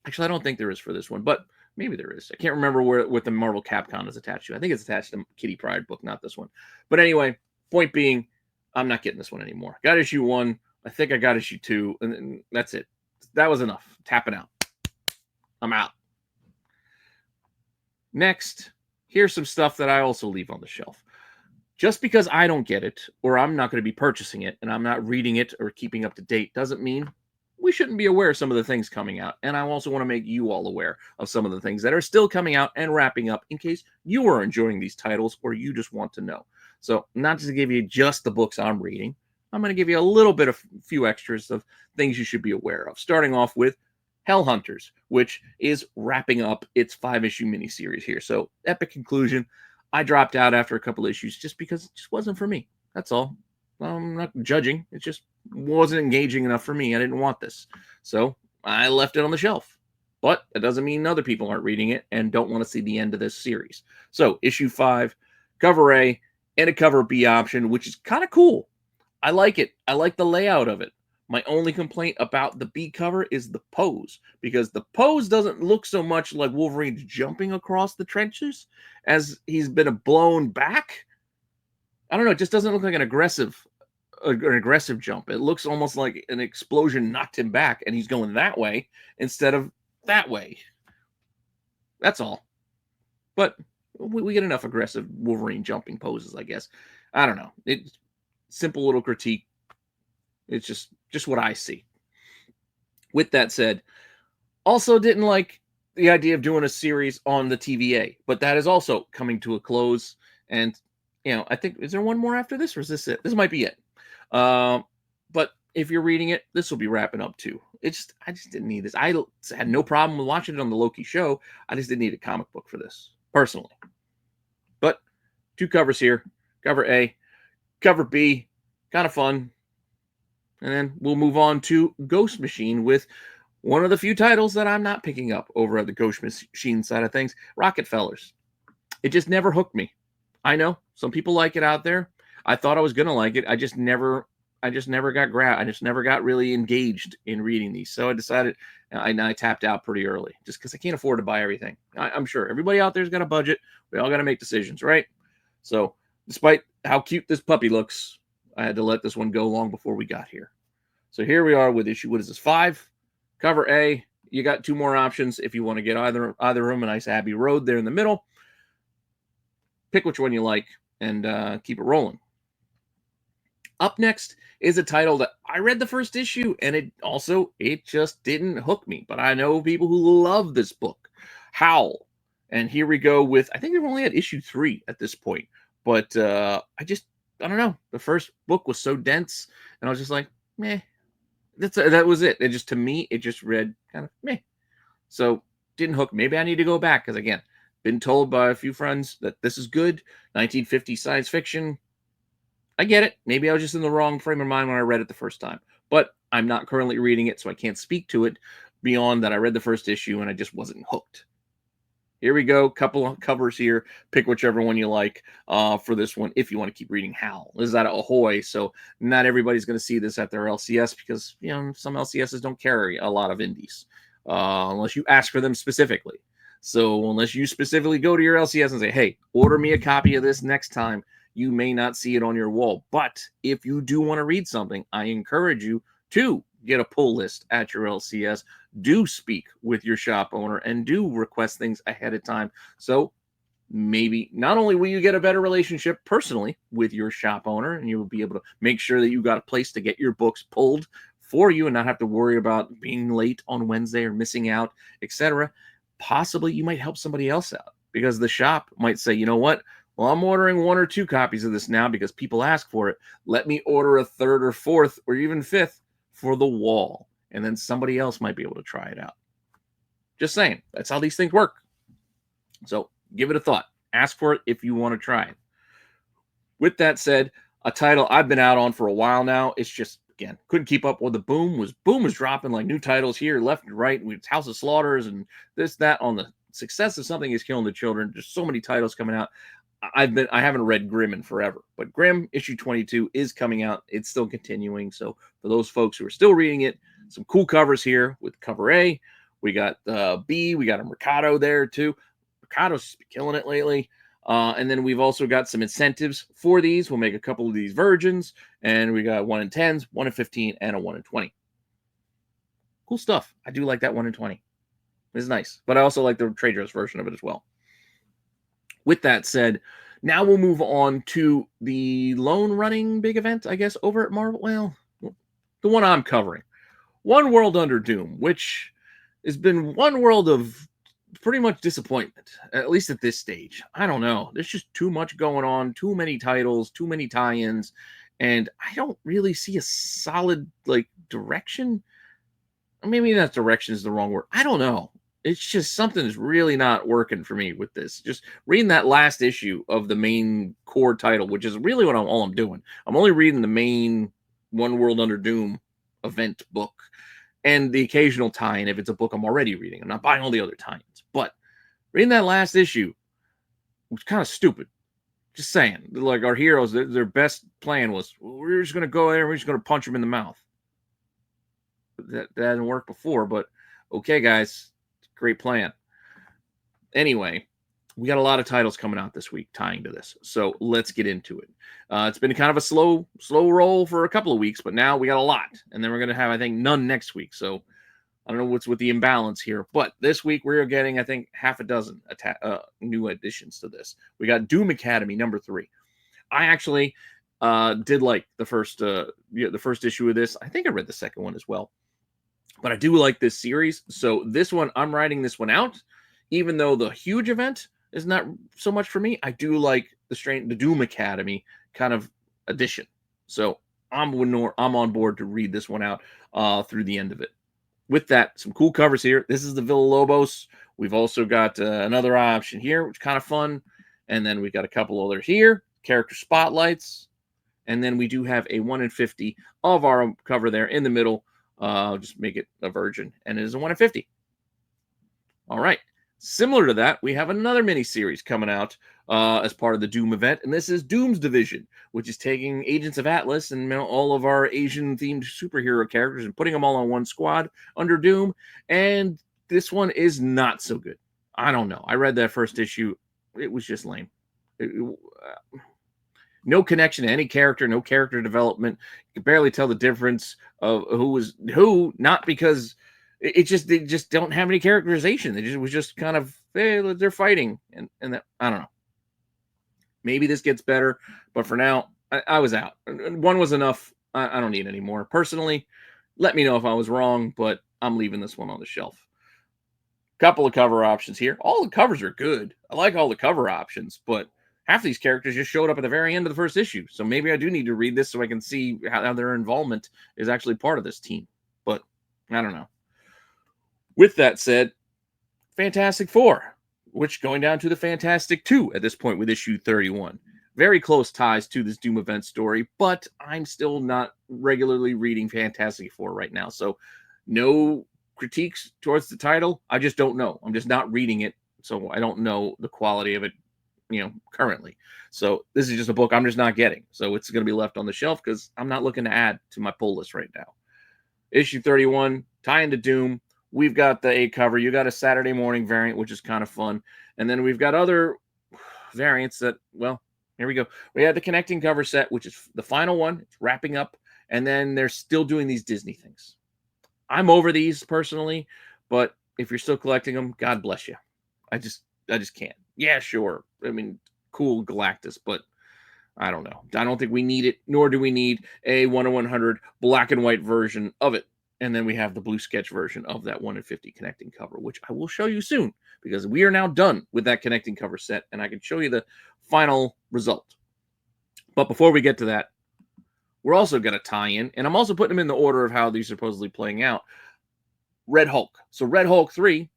Actually, I don't think there is for this one, but maybe there is. I can't remember what the Marvel Capcom is attached to. I think it's attached to the Kitty Pryde book, not this one. But anyway, point being, I'm not getting this one anymore. Got issue 1. I think I got issue 2, and that's it. That was enough. Tapping out. I'm out. Next, here's some stuff that I also leave on the shelf. Just because I don't get it, or I'm not going to be purchasing it, and I'm not reading it or keeping up to date, doesn't mean we shouldn't be aware of some of the things coming out. And I also want to make you all aware of some of the things that are still coming out and wrapping up in case you are enjoying these titles or you just want to know. So not just to give you just the books I'm reading, I'm going to give you a little bit of few extras of things you should be aware of. Starting off with Hell Hunters, which is wrapping up its 5-issue miniseries here. So epic conclusion. I dropped out after a couple issues just because it just wasn't for me. That's all. I'm not judging. It just wasn't engaging enough for me. I didn't want this. So I left it on the shelf. But it doesn't mean other people aren't reading it and don't want to see the end of this series. So issue 5, cover A, and a cover B option, which is kind of cool. I like it. I like the layout of it. My only complaint about the B cover is the pose, because the pose doesn't look so much like Wolverine's jumping across the trenches as he's been blown back. I don't know. It just doesn't look like an aggressive jump. It looks almost like an explosion knocked him back and he's going that way instead of that way. That's all. But we get enough aggressive Wolverine jumping poses, I guess. I don't know. It's simple little critique. It's just what I see. With that said, also didn't like the idea of doing a series on the TVA, but that is also coming to a close. And, I think, is there one more after this, or is this it? This might be it. But if you're reading it, this will be wrapping up too. I just didn't need this. I had no problem with watching it on the Loki show. I just didn't need a comic book for this, personally. But 2 covers here. Cover A, cover B, kind of fun. And then we'll move on to Ghost Machine with one of the few titles that I'm not picking up over at the Ghost Machine side of things, Rockefellers. It just never hooked me. I know some people like it out there. I thought I was going to like it. I just never got grabbed. I just never got really engaged in reading these. So I decided I tapped out pretty early just because I can't afford to buy everything. I'm sure everybody out there's got a budget. We all got to make decisions, right? So despite how cute this puppy looks, I had to let this one go long before we got here. So here we are with issue, what is this, 5? Cover A. You got 2 more options if you want to get either of them. A nice Abbey Road there in the middle. Pick which one you like and keep it rolling. Up next is a title that I read the first issue, and it just didn't hook me. But I know people who love this book. Howl. And here we go with, I think they've only had issue 3 at this point. But I don't know. The first book was so dense, and I was just like, meh. That was it. To me, it just read kind of meh. So didn't hook. Maybe I need to go back because, again, been told by a few friends that this is good. 1950s science fiction. I get it. Maybe I was just in the wrong frame of mind when I read it the first time. But I'm not currently reading it, so I can't speak to it beyond that I read the first issue and I just wasn't hooked. Here we go. Couple of covers here. Pick whichever one you like for this one if you want to keep reading Howl. This is out of Ahoy, so not everybody's going to see this at their LCS because, some LCSs don't carry a lot of indies unless you ask for them specifically. So unless you specifically go to your LCS and say, hey, order me a copy of this next time, you may not see it on your wall. But if you do want to read something, I encourage you to get a pull list at your LCS. Do speak with your shop owner and do request things ahead of time. So maybe not only will you get a better relationship personally with your shop owner, and you will be able to make sure that you got a place to get your books pulled for you and not have to worry about being late on Wednesday or missing out, etc. Possibly you might help somebody else out because the shop might say, you know what? Well, I'm ordering 1 or 2 copies of this now because people ask for it. Let me order a 3rd or 4th or even 5th for the wall. And then somebody else might be able to try it out. Just saying. That's how these things work. So give it a thought. Ask for it if you want to try it. With that said, a title I've been out on for a while now. It's just, again, couldn't keep up with the Boom was dropping like new titles here, left and right. With House of Slaughters and this, that on the success of Something Is Killing the Children. There's so many titles coming out. I haven't read Grimm in forever, but Grimm issue 22 is coming out. It's still continuing. So for those folks who are still reading it, some cool covers here with cover A. We got B. We got a Mercado there too. Mercado's killing it lately. And then we've also got some incentives for these. We'll make a couple of these virgins, and we got 1 in 10s, 1 in 15, and a 1 in 20. Cool stuff. I do like that 1 in 20. It's nice, but I also like the Trader's version of it as well. With that said, now we'll move on to the lone running big event, I guess, over at Marvel. Well, the one I'm covering. One World Under Doom, which has been one world of pretty much disappointment, at least at this stage. I don't know. There's just too much going on, too many titles, too many tie-ins, and I don't really see a solid direction. Maybe that direction is the wrong word. I don't know. It's just something is really not working for me with this. Just reading that last issue of the main core title, which is really what all I'm doing. I'm only reading the main One World Under Doom event book and the occasional tie-in if it's a book I'm already reading. I'm not buying all the other tie-ins. But reading that last issue was kind of stupid. Just saying. Like our heroes, their best plan was, we're just going to go there and we're just going to punch them in the mouth. That hasn't worked before, but okay, guys. Great plan. Anyway, we got a lot of titles coming out this week tying to this, so let's get into it. It's been kind of a slow roll for a couple of weeks, but now we got a lot, and then we're going to have, I think, none next week. So I don't know what's with the imbalance here, but this week we're getting, I think, half a dozen new additions to this. We got Doom Academy #3. I actually did like the first issue of this. I think I read the second one as well. But I do like this series. So this one, I'm writing this one out. Even though the huge event is not so much for me, I do like the Doom Academy kind of edition. So I'm on board to read this one out through the end of it. With that, some cool covers here. This is the Villa-Lobos. We've also got another option here, which is kind of fun. And then we've got a couple others here. Character spotlights. And then we do have a 1 in 50 of our cover there in the middle. Just make it a virgin, and it is a 1 in 50. All right. Similar to that, we have another mini-series coming out as part of the Doom event, and this is Doom's Division, which is taking Agents of Atlas and all of our Asian-themed superhero characters and putting them all on one squad under Doom, and this one is not so good. I don't know. I read that first issue. It was just lame. No connection to any character, no character development. You can barely tell the difference of who was who, not because they just don't have any characterization. It was just kind of, hey, they're fighting. And that, I don't know. Maybe this gets better, but for now, I was out. One was enough. I don't need any more. Personally, let me know if I was wrong, but I'm leaving this one on the shelf. Couple of cover options here. All the covers are good. I like all the cover options, but half these characters just showed up at the very end of the first issue. So maybe I do need to read this so I can see how their involvement is actually part of this team. But I don't know. With that said, Fantastic Four, which going down to the Fantastic 2 at this point with issue 31. Very close ties to this Doom event story, but I'm still not regularly reading Fantastic Four right now. So no critiques towards the title. I just don't know. I'm just not reading it. So I don't know the quality of it, currently. So this is just a book I'm just not getting. So it's going to be left on the shelf because I'm not looking to add to my pull list right now. Issue 31, tie into Doom. We've got the A cover. You got a Saturday morning variant, which is kind of fun. And then we've got other variants that, well, here we go. We had the connecting cover set, which is the final one. It's wrapping up. And then they're still doing these Disney things. I'm over these personally, but if you're still collecting them, God bless you. I just can't. Yeah, sure. I mean, cool Galactus, but I don't know. I don't think we need it, nor do we need a 1 in 100 black and white version of it. And then we have the blue sketch version of that 1 in 50 connecting cover, which I will show you soon because we are now done with that connecting cover set, and I can show you the final result. But before we get to that, we're also going to tie in, and I'm also putting them in the order of how these are supposedly playing out. Red Hulk. So Red Hulk 3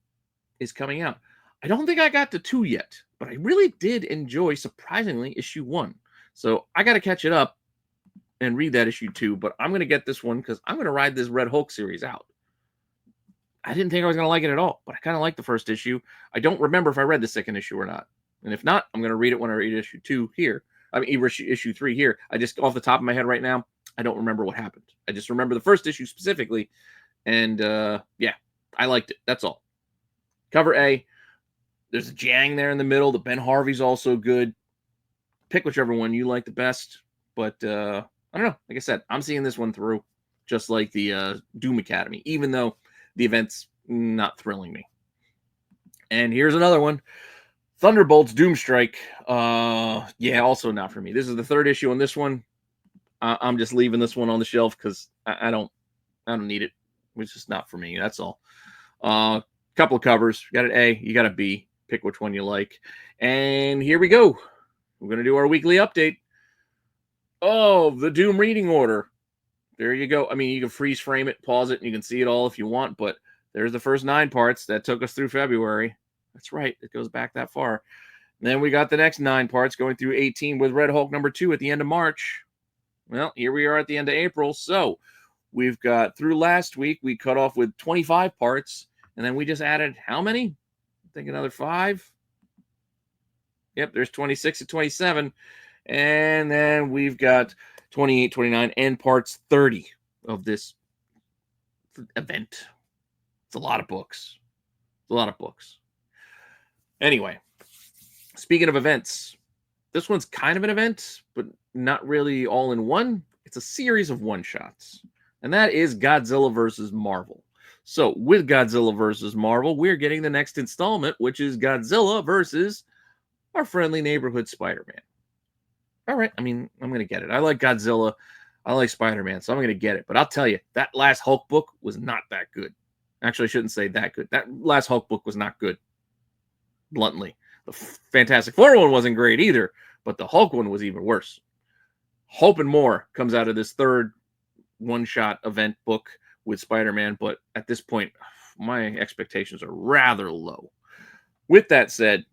is coming out. I don't think I got to 2 yet, but I really did enjoy, surprisingly, issue 1. So I got to catch it up and read that issue 2, but I'm going to get this one because I'm going to ride this Red Hulk series out. I didn't think I was going to like it at all, but I kind of like the first issue. I don't remember if I read the second issue or not. And if not, I'm going to read it when I read issue 2 here. I mean, issue 3 here. I just, off the top of my head right now, I don't remember what happened. I just remember the first issue specifically. And yeah, I liked it. That's all. Cover A. There's a Jang there in the middle. The Ben Harvey's also good. Pick whichever one you like the best. But I don't know. Like I said, I'm seeing this one through, just like the Doom Academy, even though the event's not thrilling me. And here's another one. Thunderbolts Doomstrike. Yeah, also not for me. This is the third issue on this one. I'm just leaving this one on the shelf because I don't need it. It's just not for me. That's all. Couple of covers. You got an A, you got a B. Pick which one you like. And here we go. We're going to do our weekly update. Oh, the Doom reading order. There you go. I mean, you can freeze frame it, pause it, and you can see it all if you want, but there's the first 9 parts that took us through February. That's right. It goes back that far. And then we got the next 9 parts going through 18 with Red Hulk #2 at the end of March. Well, here we are at the end of April. So we've got through last week, we cut off with 25 parts, and then we just added how many? I think another 5. Yep, there's 26 to 27. And then we've got 28, 29, and parts 30 of this event. It's a lot of books. It's a lot of books. Anyway, speaking of events, this one's kind of an event, but not really all in one. It's a series of one-shots, and that is Godzilla versus Marvel. So with Godzilla versus Marvel, we're getting the next installment, which is Godzilla versus our friendly neighborhood Spider-Man. All right, I mean, I'm going to get it. I like Godzilla. I like Spider-Man, so I'm going to get it. But I'll tell you, that last Hulk book was not that good. Actually, I shouldn't say that good. That last Hulk book was not good, bluntly. The Fantastic Four one wasn't great either, but the Hulk one was even worse. Hoping more comes out of this third one-shot event book with Spider-Man, but at this point, my expectations are rather low. With that said,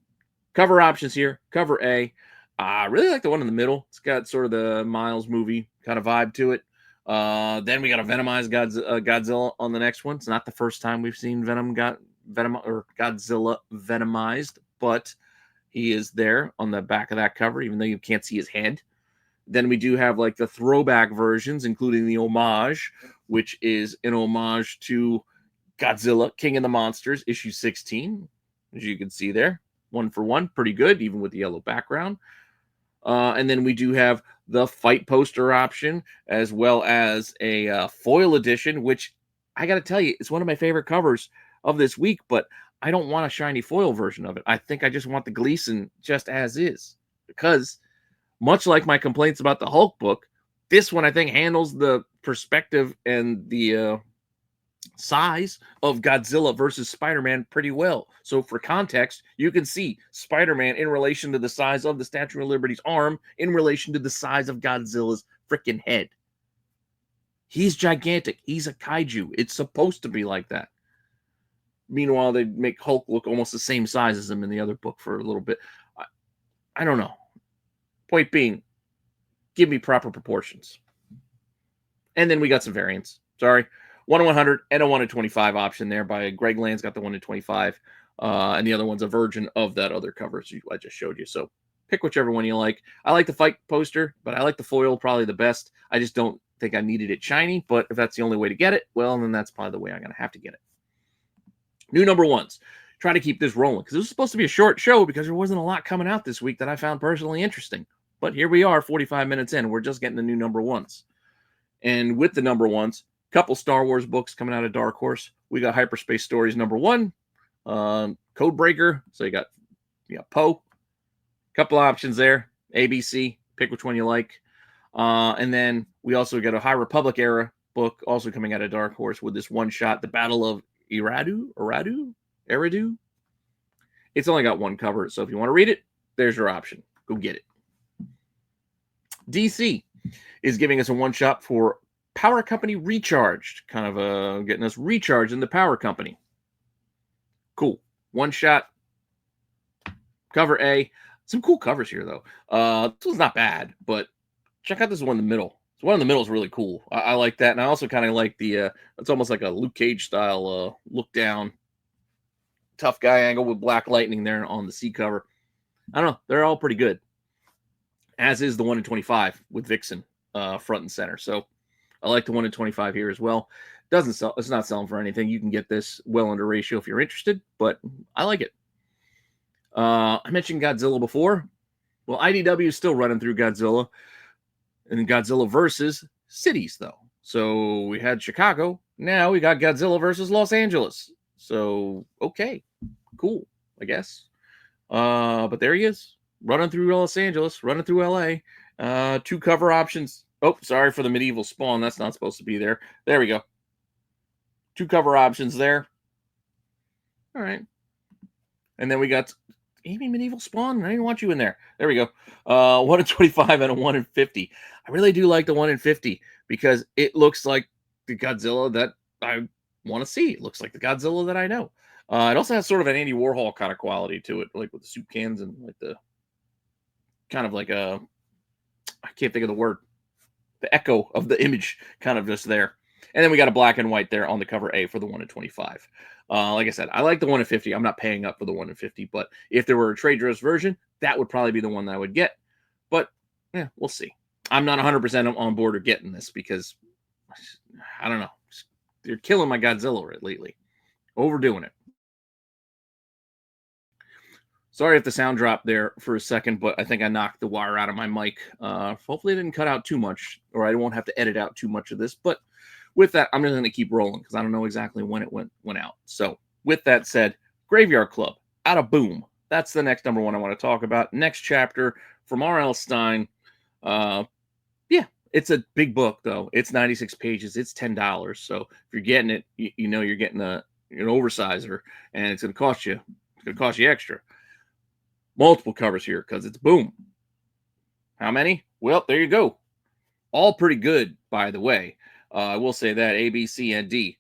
cover options here. Cover A. I really like the one in the middle. It's got sort of the Miles movie kind of vibe to it. Then we got a Venomized Godzilla on the next one. It's not the first time we've seen Godzilla Venomized, but he is there on the back of that cover, even though you can't see his head. Then we do have like the throwback versions, including the homage, which is an homage to Godzilla, King of the Monsters, issue 16, as you can see there. 1 for 1, pretty good, even with the yellow background. And then we do have the fight poster option, as well as a foil edition, which I got to tell you, it's one of my favorite covers of this week, but I don't want a shiny foil version of it. I think I just want the Gleason just as is, because much like my complaints about the Hulk book, this one I think handles the perspective and the size of Godzilla versus Spider-Man pretty well. So for context, you can see Spider-Man in relation to the size of the Statue of Liberty's arm in relation to the size of Godzilla's freaking head. He's gigantic. He's a kaiju. It's supposed to be like that. Meanwhile, they make Hulk look almost the same size as him in the other book for a little bit. I don't know. Point being, give me proper proportions. And then we got some variants. Sorry. 1 in 100 and a 1 in 25 option there by Greg Land's got the 1 in 25. And the other one's a version of that other cover I just showed you. So pick whichever one you like. I like the fight poster, but I like the foil probably the best. I just don't think I needed it shiny, but if that's the only way to get it, well, then that's probably the way I'm going to have to get it. New number ones. Try to keep this rolling because this was supposed to be a short show because there wasn't a lot coming out this week that I found personally interesting. But here we are, 45 minutes in. We're just getting the new number ones. And with the number ones, couple Star Wars books coming out of Dark Horse. We got Hyperspace Stories #1, Codebreaker. So you got Poe. Couple options there. ABC. Pick which one you like. And then we also got a High Republic era book also coming out of Dark Horse with this one shot, The Battle of Eriadu. It's only got one cover, so if you want to read it, there's your option. Go get it. DC is giving us a one shot for Power Company Recharged, kind of getting us recharged in the Power Company. Cool. One shot. Cover A. Some cool covers here, though. This one's not bad, but check out this one in the middle. The one in the middle is really cool. I like that, and I also kind of like the, it's almost like a Luke Cage style look down. Tough guy angle with Black Lightning there on the C cover. I don't know. They're all pretty good. As is the 1 in 25 with Vixen front and center. So I like the 1 in 25 here as well. Doesn't sell. It's not selling for anything. You can get this well under ratio if you're interested, but I like it. I mentioned Godzilla before. Well, IDW is still running through Godzilla. And Godzilla versus cities, though. So we had Chicago. Now we got Godzilla versus Los Angeles. So, okay. Cool, I guess. But there he is, running through Los Angeles, running through LA. 2 cover options. Oh, sorry for the medieval spawn. That's not supposed to be there. There we go. 2 cover options there. All right. And then we got Amy Medieval Spawn. I didn't want you in there. There we go. 1 in 25 and a 1 in 50. I really do like the 1 in 50 because it looks like the Godzilla that I want to see. It looks like the Godzilla that I know. It also has sort of an Andy Warhol kind of quality to it, like with the soup cans and like the kind of like a, I can't think of the word, the echo of the image kind of just there. And then we got a black and white there on the cover A for the 1 in 25. Like I said, I like the 1 in 50. I'm not paying up for the 1 in 50, but if there were a trade dress version, that would probably be the one that I would get. But yeah, we'll see. I'm not 100% on board or getting this because I don't know. They're killing my Godzilla lately. Overdoing it. Sorry if the sound dropped there for a second, but I think I knocked the wire out of my mic. Hopefully it didn't cut out too much, or I won't have to edit out too much of this. But with that, I'm just going to keep rolling because I don't know exactly when it went out. So with that said, Graveyard Club, out of Boom. That's the next number 1 I want to talk about. Next chapter from R.L. Stine. Yeah, it's a big book, though. It's 96 pages. It's $10. So if you're getting it, you know you're getting an oversizer, and it's going to cost you. It's going to cost you extra. Multiple covers here because it's Boom. How many? Well, there you go. All pretty good, by the way. I will say that A, B, C, and D.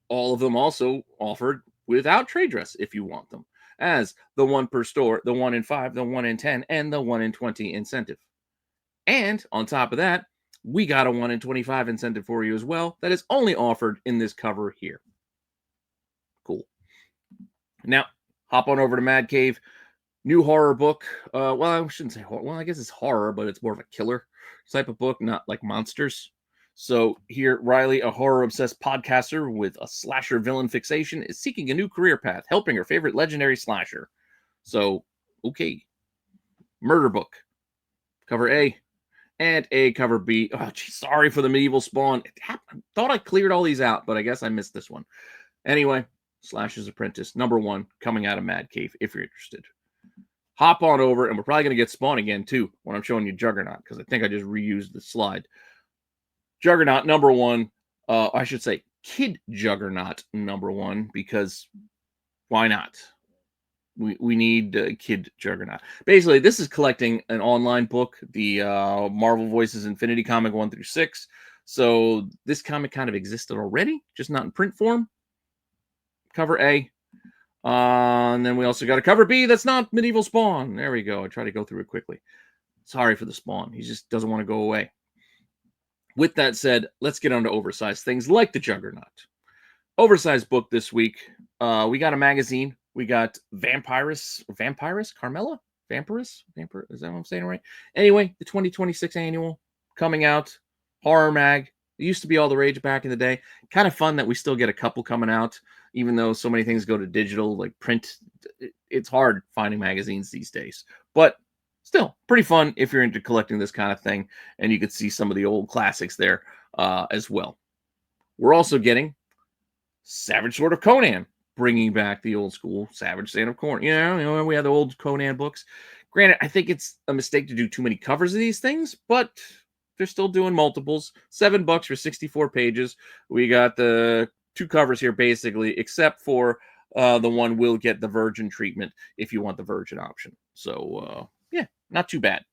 All of them also offered without trade dress if you want them, as the 1 per store, the 1 in 5, the 1 in 10, and the 1 in 20 incentive. And on top of that, we got a 1 in 25 incentive for you as well that is only offered in this cover here. Cool. Now, hop on over to Mad Cave. New horror book. Well, I shouldn't say horror. Well, I guess it's horror, but it's more of a killer type of book, not like monsters. So here, Riley, a horror-obsessed podcaster with a slasher villain fixation, is seeking a new career path, helping her favorite legendary slasher. So, okay. Murder book. Cover A. And a cover B. Oh, geez, sorry for the medieval spawn. I thought I cleared all these out, but I guess I missed this one. Anyway, Slasher's Apprentice, number 1, coming out of Mad Cave, if you're interested. Hop on over, and we're probably going to get Spawn again, too, when I'm showing you Juggernaut, because I think I just reused the slide. Juggernaut, number 1. I should say Kid Juggernaut, number 1, because why not? We need Kid Juggernaut. Basically, this is collecting an online book, the Marvel Voices Infinity comic 1 through 6. So this comic kind of existed already, just not in print form. Cover A. And then we also got a cover B that's not Medieval Spawn. There we go. I try to go through it quickly. Sorry for the Spawn. He just doesn't want to go away. With that said, let's get on to oversized things like the Juggernaut. Oversized book this week. We got a magazine. We got Vampirus, Carmella? Vampirus? Is that what I'm saying right? Anyway, the 2026 annual coming out. Horror mag. It used to be all the rage back in the day. Kind of fun that we still get a couple coming out, even though so many things go to digital, like print. It's hard finding magazines these days. But still, pretty fun if you're into collecting this kind of thing. And you can see some of the old classics there as well. We're also getting Savage Sword of Conan, bringing back the old school Savage Sword of Conan. You know, we had the old Conan books. Granted, I think it's a mistake to do too many covers of these things, but they're still doing multiples. $7 for 64 pages. We got the 2 covers here, basically, except for the one will get the virgin treatment if you want the virgin option. So, yeah, not too bad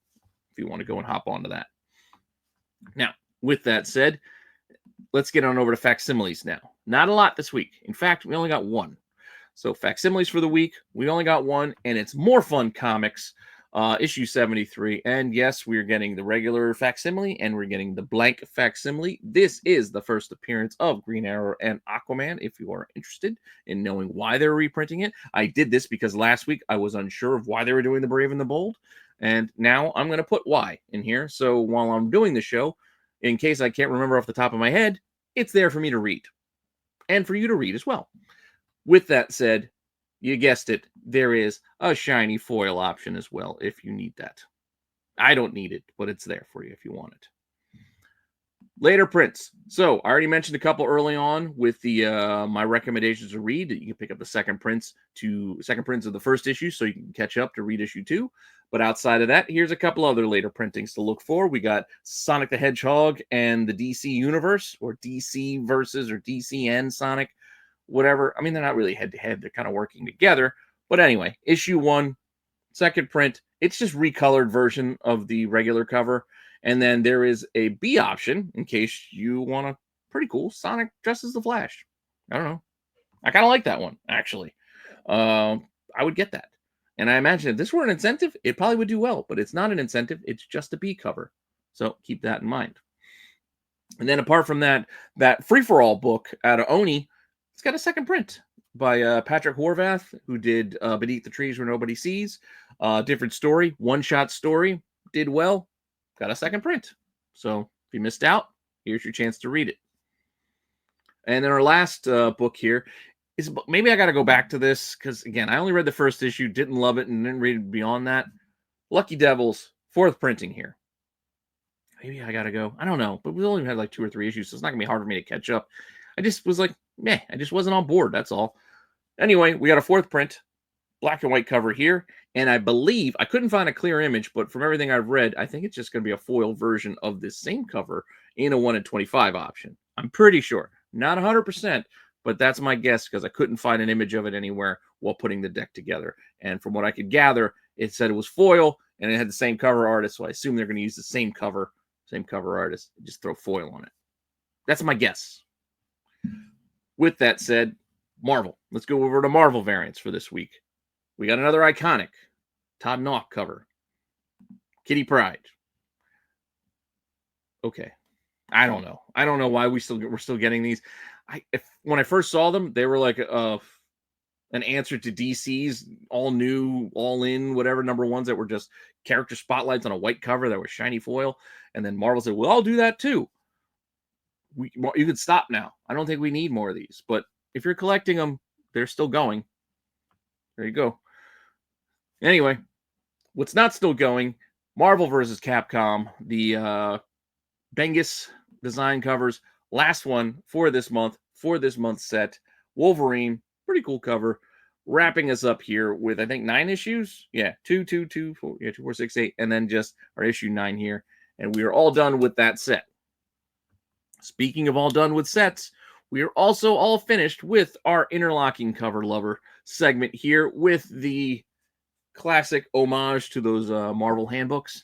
if you want to go and hop onto that. Now, with that said, let's get on over to Facsimiles now. Not a lot this week. In fact, we only got 1. So Facsimiles for the week, we only got 1, and it's More Fun Comics, issue 73. And yes, we're getting the regular facsimile, and we're getting the blank facsimile. This is the first appearance of Green Arrow and Aquaman, if you are interested in knowing why they're reprinting it. I did this because last week I was unsure of why they were doing the Brave and the Bold, and now I'm going to put why in here. So while I'm doing the show, in case I can't remember off the top of my head, it's there for me to read. And for you to read as well. With that said, you guessed it, there is a shiny foil option as well if you need that. I don't need it, but it's there for you if you want it. Later prints. So I already mentioned a couple early on with the my recommendations to read. You can pick up the second prints of the first issue, so you can catch up to read issue 2. But outside of that, here's a couple other later printings to look for. We got Sonic the Hedgehog and the DC Universe, or DC Versus, or DCN Sonic, whatever. I mean, they're not really head to head; they're kind of working together. But anyway, issue 1, second print. It's just recolored version of the regular cover. And then there is a B option in case you want a pretty cool Sonic dressed as the Flash. I don't know. I kind of like that one, actually. I would get that. And I imagine if this were an incentive, it probably would do well. But it's not an incentive. It's just a B cover. So keep that in mind. And then apart from that free-for-all book out of Oni, it's got a second print by Patrick Horvath, who did Beneath the Trees Where Nobody Sees. Different story, one-shot story. Did well. Got a second print. So if you missed out, here's your chance to read it. And then our last book here is, maybe I got to go back to this because, again, I only read the first issue, didn't love it, and didn't read it beyond that. Lucky Devils, 4th printing here. Maybe I got to go. I don't know, but we only had like 2 or 3 issues, so it's not going to be hard for me to catch up. I just was like, meh, I just wasn't on board. That's all. Anyway, we got a 4th print, black and white cover here. And I believe, I couldn't find a clear image, but from everything I've read, I think it's just going to be a foil version of this same cover in a 1 in 25 option. I'm pretty sure. Not 100%, but that's my guess because I couldn't find an image of it anywhere while putting the deck together. And from what I could gather, it said it was foil and it had the same cover artist, so I assume they're going to use the same cover artist, just throw foil on it. That's my guess. With that said, Marvel. Let's go over to Marvel variants for this week. We got another iconic Todd Nauck cover. Kitty Pryde. Okay. I don't know. I don't know why we're still getting these. When I first saw them, they were like an answer to DC's all new, all in, whatever number ones that were just character spotlights on a white cover that was shiny foil. And then Marvel said, well, I'll do that too. You can stop now. I don't think we need more of these. But if you're collecting them, they're still going. There you go. Anyway, what's not still going, Marvel vs. Capcom, the Bengus design covers, last one for this month's set, Wolverine, pretty cool cover, wrapping us up here with, I think, 9 issues? Yeah, 2, 4, 6, 8, and then just our issue 9 here, and we are all done with that set. Speaking of all done with sets, we are also all finished with our interlocking cover lover segment here with the classic homage to those Marvel handbooks.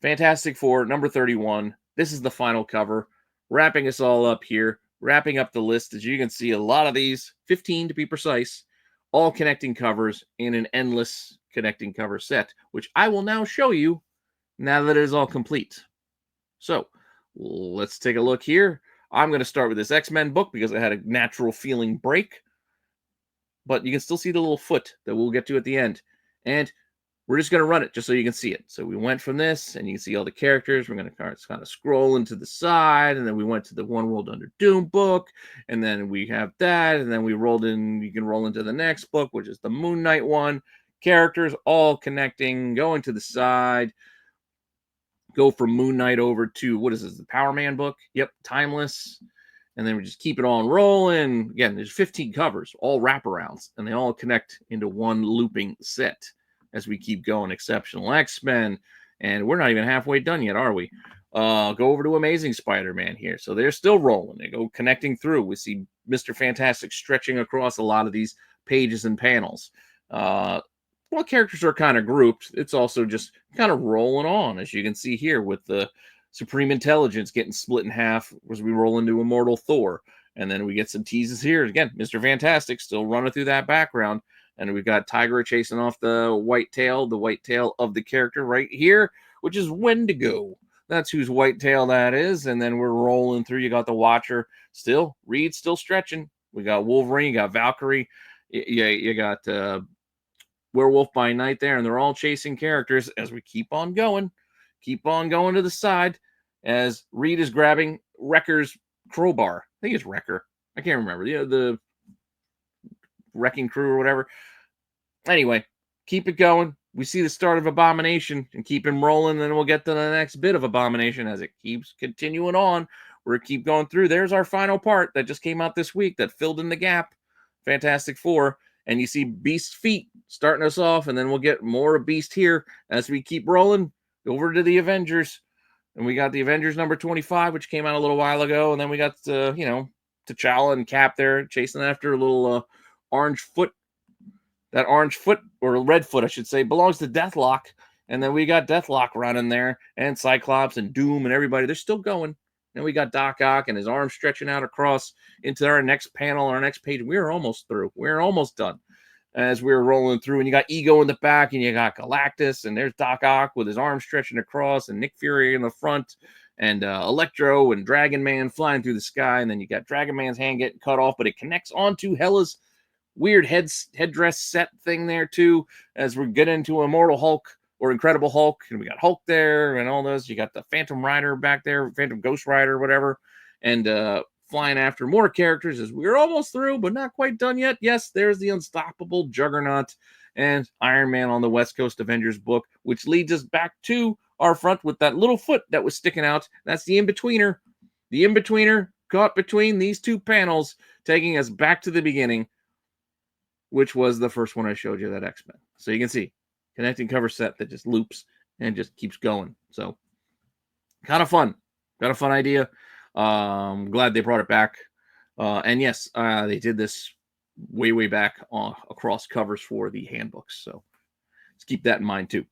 Fantastic Four, number 31. This is the final cover, wrapping us all up here, wrapping up the list. As you can see, a lot of these, 15 to be precise, all connecting covers in an endless connecting cover set, which I will now show you now that it is all complete. So let's take a look here. I'm going to start with this X-Men book because it had a natural feeling break, but you can still see the little foot that we'll get to at the end. And we're just going to run it just so you can see it. So we went from this, and you can see all the characters. We're going to kind of scroll into the side, and then we went to the One World Under Doom book, and then we have that, and then we rolled in. You can roll into the next book, which is the Moon Knight one. Characters all connecting, going to the side. Go from Moon Knight over to, what is this, the Power Man book? Yep, Timeless. And then we just keep it on rolling. Again, there's 15 covers, all wraparounds, and they all connect into one looping set as we keep going. Exceptional X-Men, and we're not even halfway done yet, are we? Go over to Amazing Spider-Man here. So they're still rolling. They go connecting through. We see Mr. Fantastic stretching across a lot of these pages and panels. Well, characters are kind of grouped. It's also just kind of rolling on, as you can see here with the Supreme Intelligence getting split in half as we roll into Immortal Thor. And then we get some teases here. Again, Mr. Fantastic still running through that background. And we've got Tiger chasing off the white tail of the character right here, which is Wendigo. That's whose white tail that is. And then we're rolling through. You got the Watcher still. Reed still stretching. We got Wolverine. You got Valkyrie. You got Werewolf by Night there. And they're all chasing characters as we keep on going. Keep on going to the side as Reed is grabbing Wrecker's crowbar. I think it's Wrecker. I can't remember. The Wrecking Crew or whatever. Anyway, keep it going. we see the start of Abomination and keep him rolling, then we'll get to the next bit of Abomination as it keeps continuing on. We're keep going through. There's our final part that just came out this week that filled in the gap. Fantastic Four. And you see Beast's feet starting us off, and then we'll get more of Beast here as we keep rolling over to the Avengers. And we got the Avengers number 25, which came out a little while ago. And then we got, T'Challa and Cap there chasing after a little orange foot. That orange foot, or red foot, I should say, belongs to Deathlock. And then we got Deathlock running there, and Cyclops and Doom and everybody. They're still going. And we got Doc Ock and his arm stretching out across into our next panel, our next page. We're almost through. We're almost done as we're rolling through. And you got Ego in the back, and you got Galactus, and there's Doc Ock with his arm stretching across, and Nick Fury in the front, and Electro and Dragon Man flying through the sky. And then you got Dragon Man's hand getting cut off, but it connects onto Hela's weird headdress set thing there, too, as we get into Immortal Hulk. Or Incredible Hulk, and we got Hulk there, and all those. You got the Phantom Rider back there, Phantom Ghost Rider, whatever, and flying after more characters as we're almost through, but not quite done yet. Yes, there's the Unstoppable Juggernaut and Iron Man on the West Coast Avengers book, which leads us back to our front with that little foot that was sticking out. That's the in-betweener. The in-betweener caught between these two panels, taking us back to the beginning, which was the first one I showed you, that X-Men. So you can see. Connecting cover set that just loops and just keeps going. So kind of fun. Got a fun idea. Glad they brought it back. And yes, they did this way back across covers for the handbooks. So let's keep that in mind too.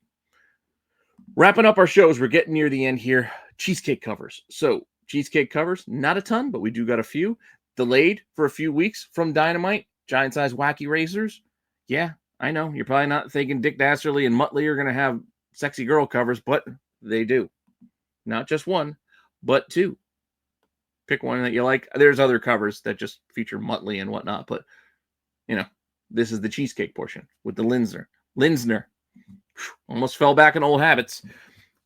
Wrapping up our shows, we're getting near the end here. Cheesecake Covers. So Cheesecake Covers, not a ton, but we do got a few. Delayed for a few weeks from Dynamite. Giant size wacky razors. Yeah. I know, you're probably not thinking Dick Dastardly and Muttley are going to have sexy girl covers, but they do. Not just one, but two. Pick one that you like. There's other covers that just feature Muttley and whatnot, but, this is the cheesecake portion with the Linsner. Almost fell back in old habits.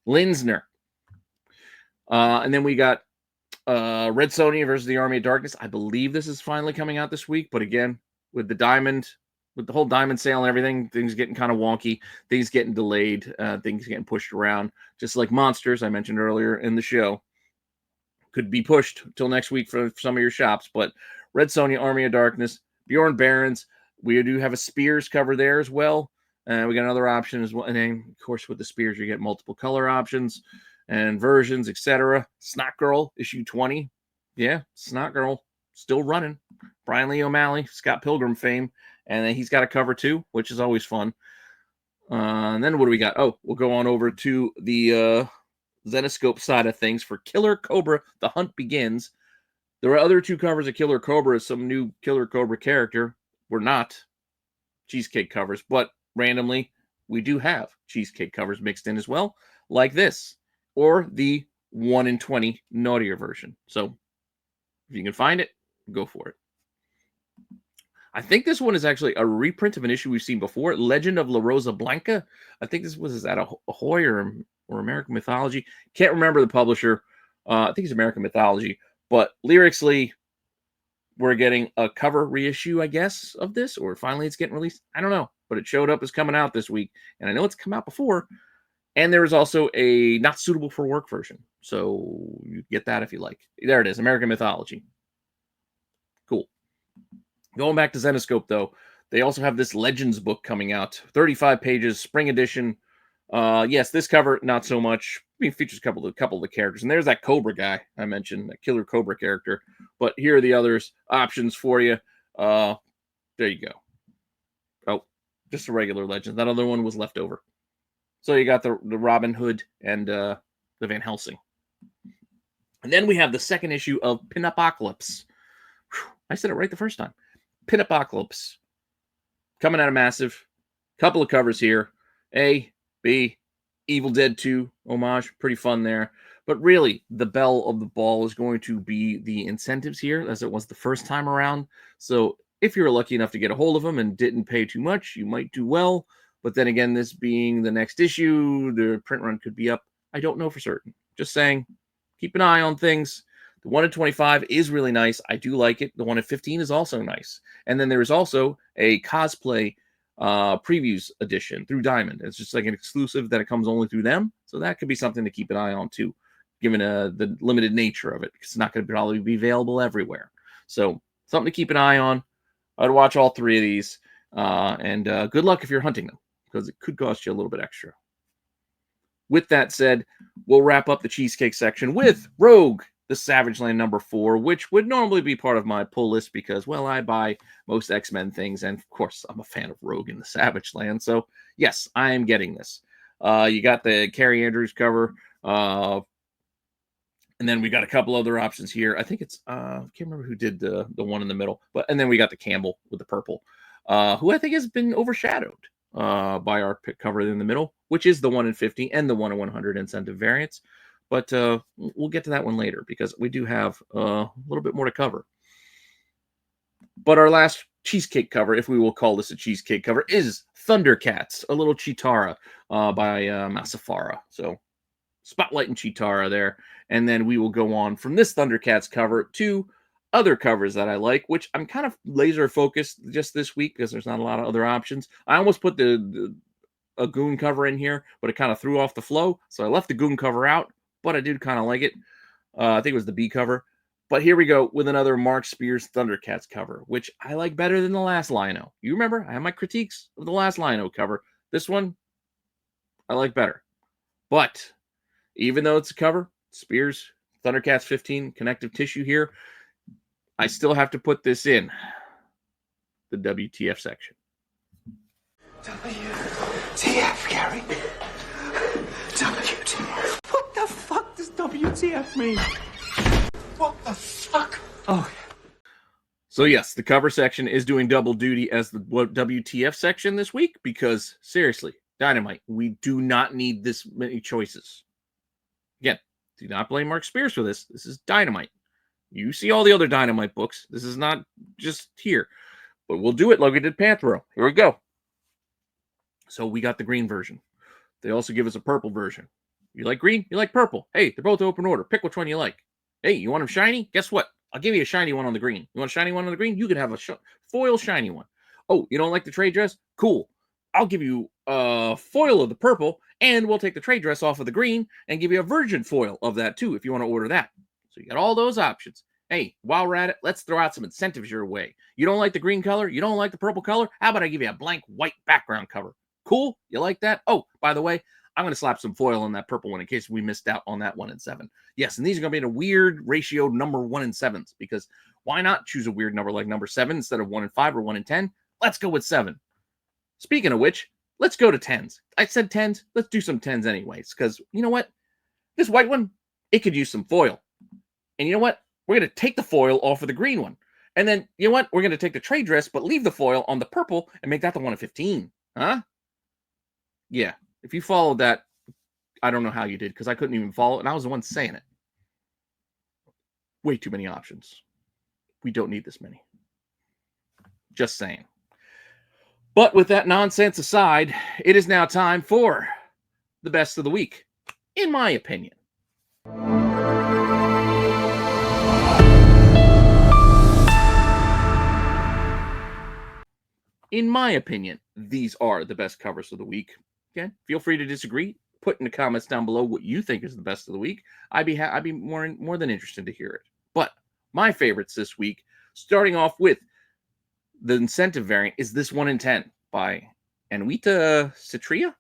Linsner. And then we got Red Sonja versus the Army of Darkness. I believe this is finally coming out this week, but again, with the whole diamond sale and everything, things getting kind of wonky, things getting delayed, things getting pushed around, just like Monsters I mentioned earlier in the show. Could be pushed till next week for some of your shops, but Red Sonja, Army of Darkness, Bjorn Barons, we do have a Spears cover there as well. We got another option as well. And then, of course, with the Spears, you get multiple color options and versions, etc. Snot Girl, issue 20. Yeah, Snot Girl, still running. Brian Lee O'Malley, Scott Pilgrim fame. And then he's got a cover too, which is always fun. And then what do we got? Oh, we'll go on over to the Zenescope side of things for Killer Cobra, The Hunt Begins. There are other two covers of Killer Cobra, some new Killer Cobra character. We're not Cheesecake Covers, but randomly, we do have Cheesecake Covers mixed in as well, like this, or the 1 in 20 naughtier version. So if you can find it, go for it. I think this one is actually a reprint of an issue we've seen before, Legend of La Rosa Blanca. I think this was at Ahoy or American Mythology. Can't remember the publisher. I think it's American Mythology. But lyrically, we're getting a cover reissue, I guess, of this, or finally it's getting released. I don't know, but it showed up as coming out this week, and I know it's come out before. And there is also a not suitable for work version, so you get that if you like. There it is, American Mythology. Cool. Going back to Zenescope, though, they also have this Legends book coming out. 35 pages, spring edition. Yes, this cover, not so much. I mean, it features a couple of the characters. And there's that Cobra guy I mentioned, that Killer Cobra character. But here are the others, options for you. There you go. Oh, just a regular Legend. That other one was left over. So you got the Robin Hood and the Van Helsing. And then we have the second issue of Pin-Apocalypse. I said it right the first time. Pin-Apocalypse. Coming out of Massive. Couple of covers here. A, B, Evil Dead 2 homage. Pretty fun there. But really, the belle of the ball is going to be the incentives here, as it was the first time around. So if you're lucky enough to get a hold of them and didn't pay too much, you might do well. But then again, this being the next issue, the print run could be up. I don't know for certain. Just saying, keep an eye on things. The 1 in 25 is really nice. I do like it. The 1 in 15 is also nice. And then there is also a cosplay Previews edition through Diamond. It's just like an exclusive that it comes only through them. So that could be something to keep an eye on too, given the limited nature of it, because it's not going to probably be available everywhere. So something to keep an eye on. I'd watch all three of these, and good luck if you're hunting them, because it could cost you a little bit extra. With that said, we'll wrap up the cheesecake section with Rogue, the Savage Land #4, which would normally be part of my pull list because, well, I buy most X-Men things, and of course, I'm a fan of Rogue in the Savage Land. So, yes, I am getting this. You got the Carrie Andrews cover, and then we got a couple other options here. I think it's I can't remember who did the one in the middle, and then we got the Campbell with the purple, who I think has been overshadowed by our pick cover in the middle, which is the 1 in 50 and the 1 in 100 incentive variants. But we'll get to that one later because we do have a little bit more to cover. But our last cheesecake cover, if we will call this a cheesecake cover, is Thundercats, a little Chitara by Masafara. So Spotlight and Chitara there. And then we will go on from this Thundercats cover to other covers that I like, which I'm kind of laser focused just this week because there's not a lot of other options. I almost put a Goon cover in here, but it kind of threw off the flow. So I left the Goon cover out, but I did kind of like it. I think it was the B cover. But here we go with another Mark Spears Thundercats cover, which I like better than the last Lino. You remember, I have my critiques of the last Lino cover. This one, I like better. But even though it's a cover, Spears, Thundercats 15, connective tissue here, I still have to put this in the WTF section. WTF, Gary. WTF. What the fuck does WTF mean? What the fuck? Oh. So yes, the cover section is doing double duty as the WTF section this week because, seriously, Dynamite, we do not need this many choices. Again, do not blame Mark Spears for this. This is Dynamite. You see all the other Dynamite books. This is not just here. But we'll do it like we did Panthro. Here we go. So we got the green version. They also give us a purple version. You like green? You like purple? Hey, they're both open order. Pick which one you like. Hey, you want them shiny? Guess what? I'll give you a shiny one on the green. You want a shiny one on the green? You can have a foil shiny one. Oh, you don't like the trade dress? Cool. I'll give you a foil of the purple, and we'll take the trade dress off of the green and give you a virgin foil of that too if you want to order that. So you got all those options. Hey, while we're at it, let's throw out some incentives your way. You don't like the green color? You don't like the purple color? How about I give you a blank white background cover? Cool? You like that? Oh, by the way, I'm going to slap some foil on that purple one in case we missed out on that 1 in 7. Yes, and these are going to be in a weird ratio number 1 in 7s because why not choose a weird number like number 7 instead of 1 in 5 or 1 in 10? Let's go with 7. Speaking of which, let's go to 10s. I said 10s. Let's do some 10s anyways because you know what? This white one, it could use some foil. And you know what? We're going to take the foil off of the green one. And then, you know what? We're going to take the trade dress, but leave the foil on the purple and make that the 1 in 15. Huh? Yeah. If you followed that, I don't know how you did because I couldn't even follow it, and I was the one saying it. Way too many options. We don't need this many. Just saying. But with that nonsense aside, it is now time for the best of the week, in my opinion. In my opinion, these are the best covers of the week. Okay, feel free to disagree. Put in the comments down below what you think is the best of the week. I'd be more than interested to hear it. But my favorites this week, starting off with the incentive variant, is this 1 in 10 by Anwita Citria.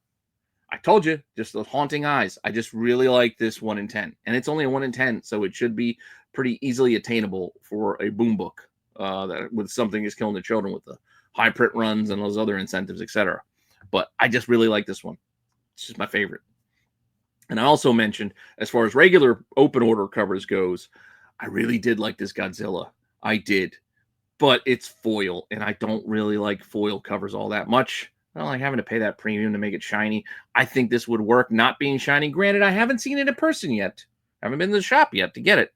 I told you, just those haunting eyes. I just really like this 1 in 10, and it's only a 1 in 10, so it should be pretty easily attainable for a boom book that with something is killing the children with the high print runs and those other incentives, etc. But I just really like this one. It's just my favorite. And I also mentioned, as far as regular open order covers goes, I really did like this Godzilla. I did. But it's foil, and I don't really like foil covers all that much. I don't like having to pay that premium to make it shiny. I think this would work not being shiny. Granted, I haven't seen it in person yet. I haven't been to the shop yet to get it.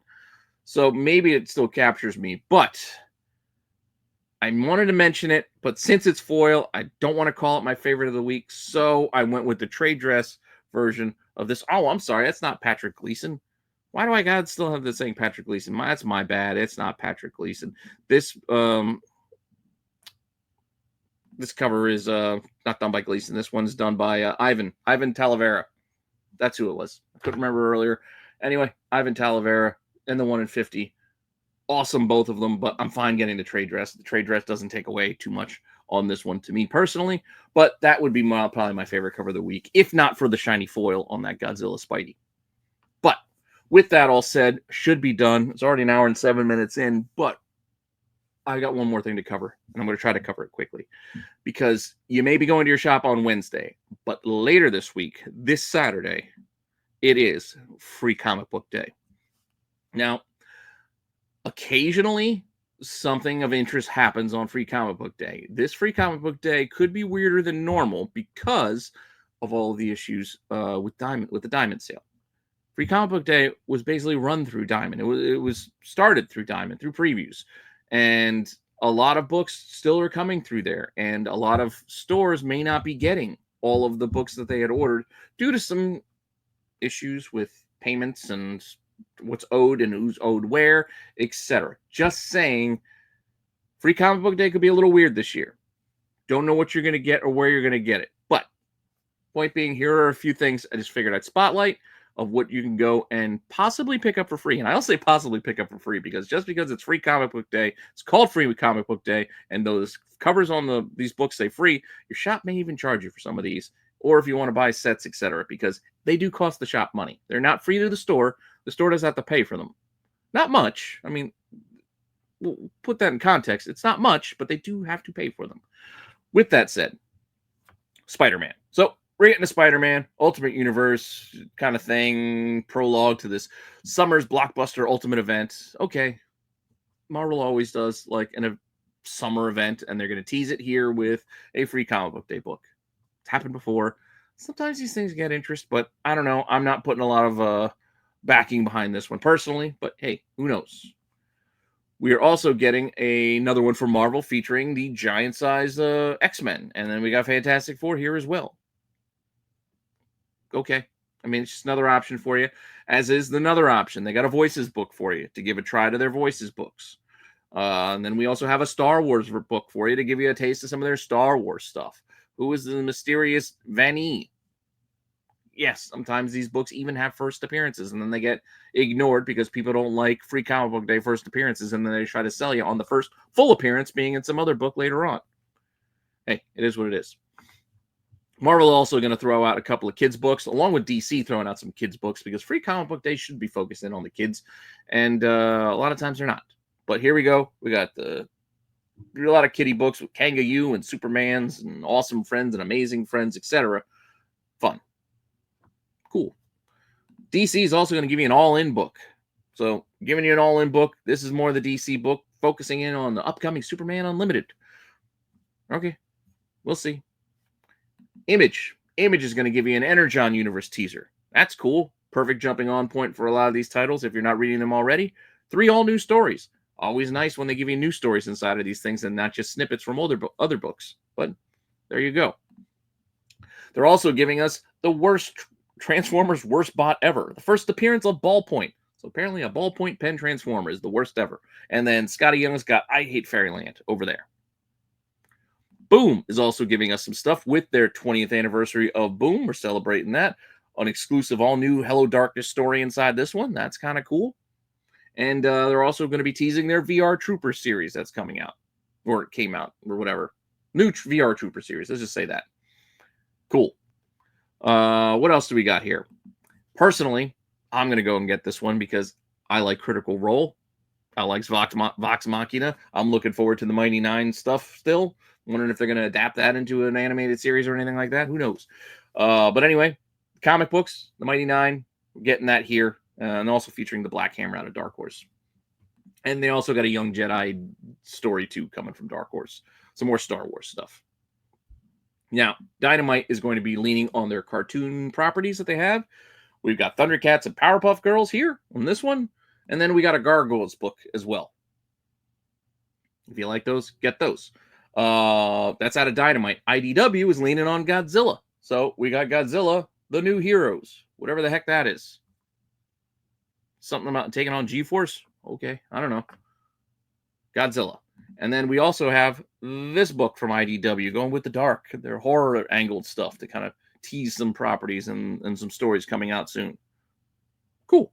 So maybe it still captures me. But I wanted to mention it, but since it's foil, I don't want to call it my favorite of the week, so I went with the trade dress version of this. Oh, I'm sorry, that's not Patrick Gleason. Why do I gotta still have this saying Patrick Gleason? That's my bad. It's not Patrick Gleason. This This cover is not done by Gleason. This one's done by Ivan Talavera. That's who it was. I couldn't remember earlier. Anyway, Ivan Talavera and the 1 in 50. Awesome, both of them, but I'm fine getting the trade dress. The trade dress doesn't take away too much on this one to me personally, but that would be probably my favorite cover of the week, if not for the shiny foil on that Godzilla Spidey. But with that all said, should be done. It's already an hour and 7 minutes in, but I got one more thing to cover, and I'm going to try to cover it quickly, because you may be going to your shop on Wednesday, but later this week, this Saturday, it is Free Comic Book Day. Now, occasionally, something of interest happens on Free Comic Book Day. This Free Comic Book Day could be weirder than normal because of all of the issues with the Diamond sale. Free Comic Book Day was basically run through Diamond. It was started through Diamond, through previews. And a lot of books still are coming through there. And a lot of stores may not be getting all of the books that they had ordered due to some issues with payments and what's owed and who's owed where, etc. Just saying, Free Comic Book Day could be a little weird this year. Don't know what you're going to get or where you're going to get it. But point being, here are a few things I just figured I'd spotlight of what you can go and possibly pick up for free. And I'll say possibly pick up for free because just because it's Free Comic Book Day, it's called Free Comic Book Day, and those covers on these books say free, your shop may even charge you for some of these, or if you want to buy sets, etc., because they do cost the shop money. They're not free to the store. The store does have to pay for them. Not much. I mean, we'll put that in context. It's not much, but they do have to pay for them. With that said, Spider-Man. So we're getting to Spider-Man, Ultimate Universe kind of thing, prologue to this summer's blockbuster Ultimate event. Okay, Marvel always does like a summer event, and they're going to tease it here with a Free Comic Book Day book. It's happened before. Sometimes these things get interest, but I don't know. I'm not putting a lot of backing behind this one personally, but hey, who knows? We are also getting another one from Marvel featuring the giant-size X-Men, and then we got Fantastic Four here as well. Okay. I mean, it's just another option for you, as is another option. They got a Voices book for you to give a try to their Voices books. And then we also have a Star Wars book for you to give you a taste of some of their Star Wars stuff. Who is the mysterious Vanny? Yes, sometimes these books even have first appearances, and then they get ignored because people don't like Free Comic Book Day first appearances, and then they try to sell you on the first full appearance being in some other book later on. Hey, it is what it is. Marvel also going to throw out a couple of kids' books, along with DC throwing out some kids' books, because Free Comic Book Day should be focusing on the kids, and a lot of times they're not. But here we go. We got a lot of kiddie books with Kangaroo and Supermans and Awesome Friends and Amazing Friends, etc. Fun. Cool. DC is also going to give you an all-in book. So, giving you an all-in book. This is more the DC book, focusing in on the upcoming Superman Unlimited. Okay. We'll see. Image is going to give you an Energon Universe teaser. That's cool. Perfect jumping on point for a lot of these titles if you're not reading them already. 3 all-new stories. Always nice when they give you new stories inside of these things and not just snippets from other books. But there you go. They're also giving us the worst Transformers worst bot ever. The first appearance of Ballpoint. So apparently a Ballpoint pen Transformer is the worst ever. And then Scotty Young's got I Hate Fairyland over there. Boom is also giving us some stuff with their 20th anniversary of Boom. We're celebrating that. An exclusive all-new Hello Darkness story inside this one. That's kind of cool. And they're also going to be teasing their VR Trooper series that's coming out. Or it came out, or whatever. New VR Trooper series. Let's just say that. Cool. What else do we got here? Personally, I'm going to go and get this one because I like Critical Role. I like Vox Machina. I'm looking forward to the Mighty Nine stuff still. Wondering if they're going to adapt that into an animated series or anything like that. Who knows? But anyway, comic books, the Mighty Nine, we're getting that here. And also featuring the Black Hammer out of Dark Horse. And they also got a Young Jedi story too coming from Dark Horse. Some more Star Wars stuff. Now, Dynamite is going to be leaning on their cartoon properties that they have. We've got Thundercats and Powerpuff Girls here on this one. And then we got a Gargoyles book as well. If you like those, get those. That's out of Dynamite. IDW is leaning on Godzilla. So we got Godzilla, the New Heroes. Whatever the heck that is. Something about taking on G-Force? Okay, I don't know. Godzilla. And then we also have this book from IDW, Going with the Dark, their horror angled stuff to kind of tease some properties and some stories coming out soon. Cool.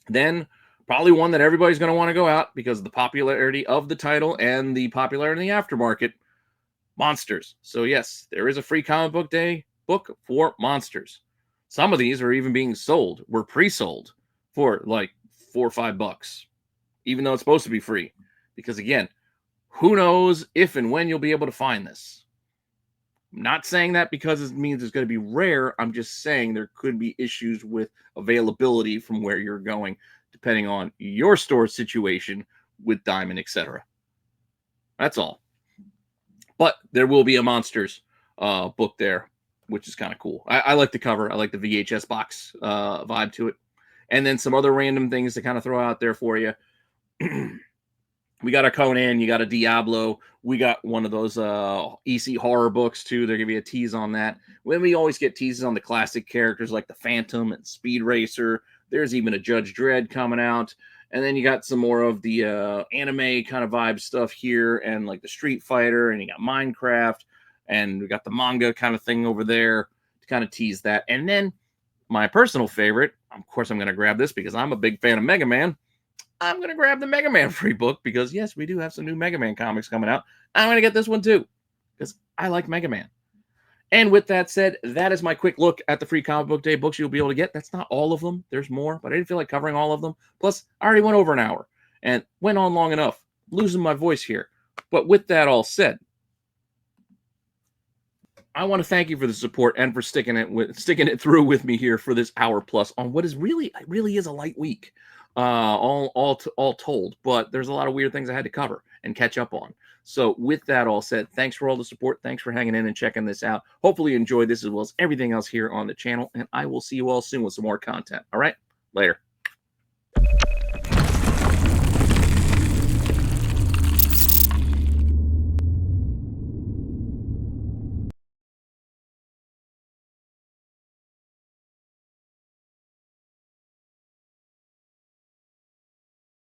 Then probably one that everybody's going to want to go out because of the popularity of the title and the popularity in the aftermarket, Monsters. So yes, there is a free comic book day book for Monsters. Some of these are even being sold, were pre-sold for like $4 or $5, even though it's supposed to be free. Because again, who knows if and when you'll be able to find this. I'm not saying that because it means it's going to be rare. I'm just saying there could be issues with availability from where you're going, depending on your store situation with Diamond, etc. That's all. But there will be a Monsters book there, which is kind of cool. I like the cover. I like the VHS box vibe to it. And then some other random things to kind of throw out there for you. We got a Conan, you got a Diablo, we got one of those EC horror books too. There gonna be a tease on that. When we always get teases on the classic characters like the Phantom and Speed Racer. There's even a Judge Dredd coming out, and then you got some more of the anime kind of vibe stuff here, and like the Street Fighter, and you got Minecraft, and we got the manga kind of thing over there to kind of tease that. And then my personal favorite, of course, I'm gonna grab this because I'm a big fan of Mega Man. I'm going to grab the Mega Man free book because, yes, we do have some new Mega Man comics coming out. I'm going to get this one, too, because I like Mega Man. And with that said, that is my quick look at the free comic book day books you'll be able to get. That's not all of them. There's more, but I didn't feel like covering all of them. Plus, I already went over an hour and went on long enough, losing my voice here. But with that all said, I want to thank you for the support and for sticking it through with me here for this hour plus on what is really is a light week. All told, but there's a lot of weird things I had to cover and catch up on. So with that all said, thanks for all the support. Thanks for hanging in and checking this out. Hopefully you enjoyed this as well as everything else here on the channel, and I will see you all soon with some more content. All right, later.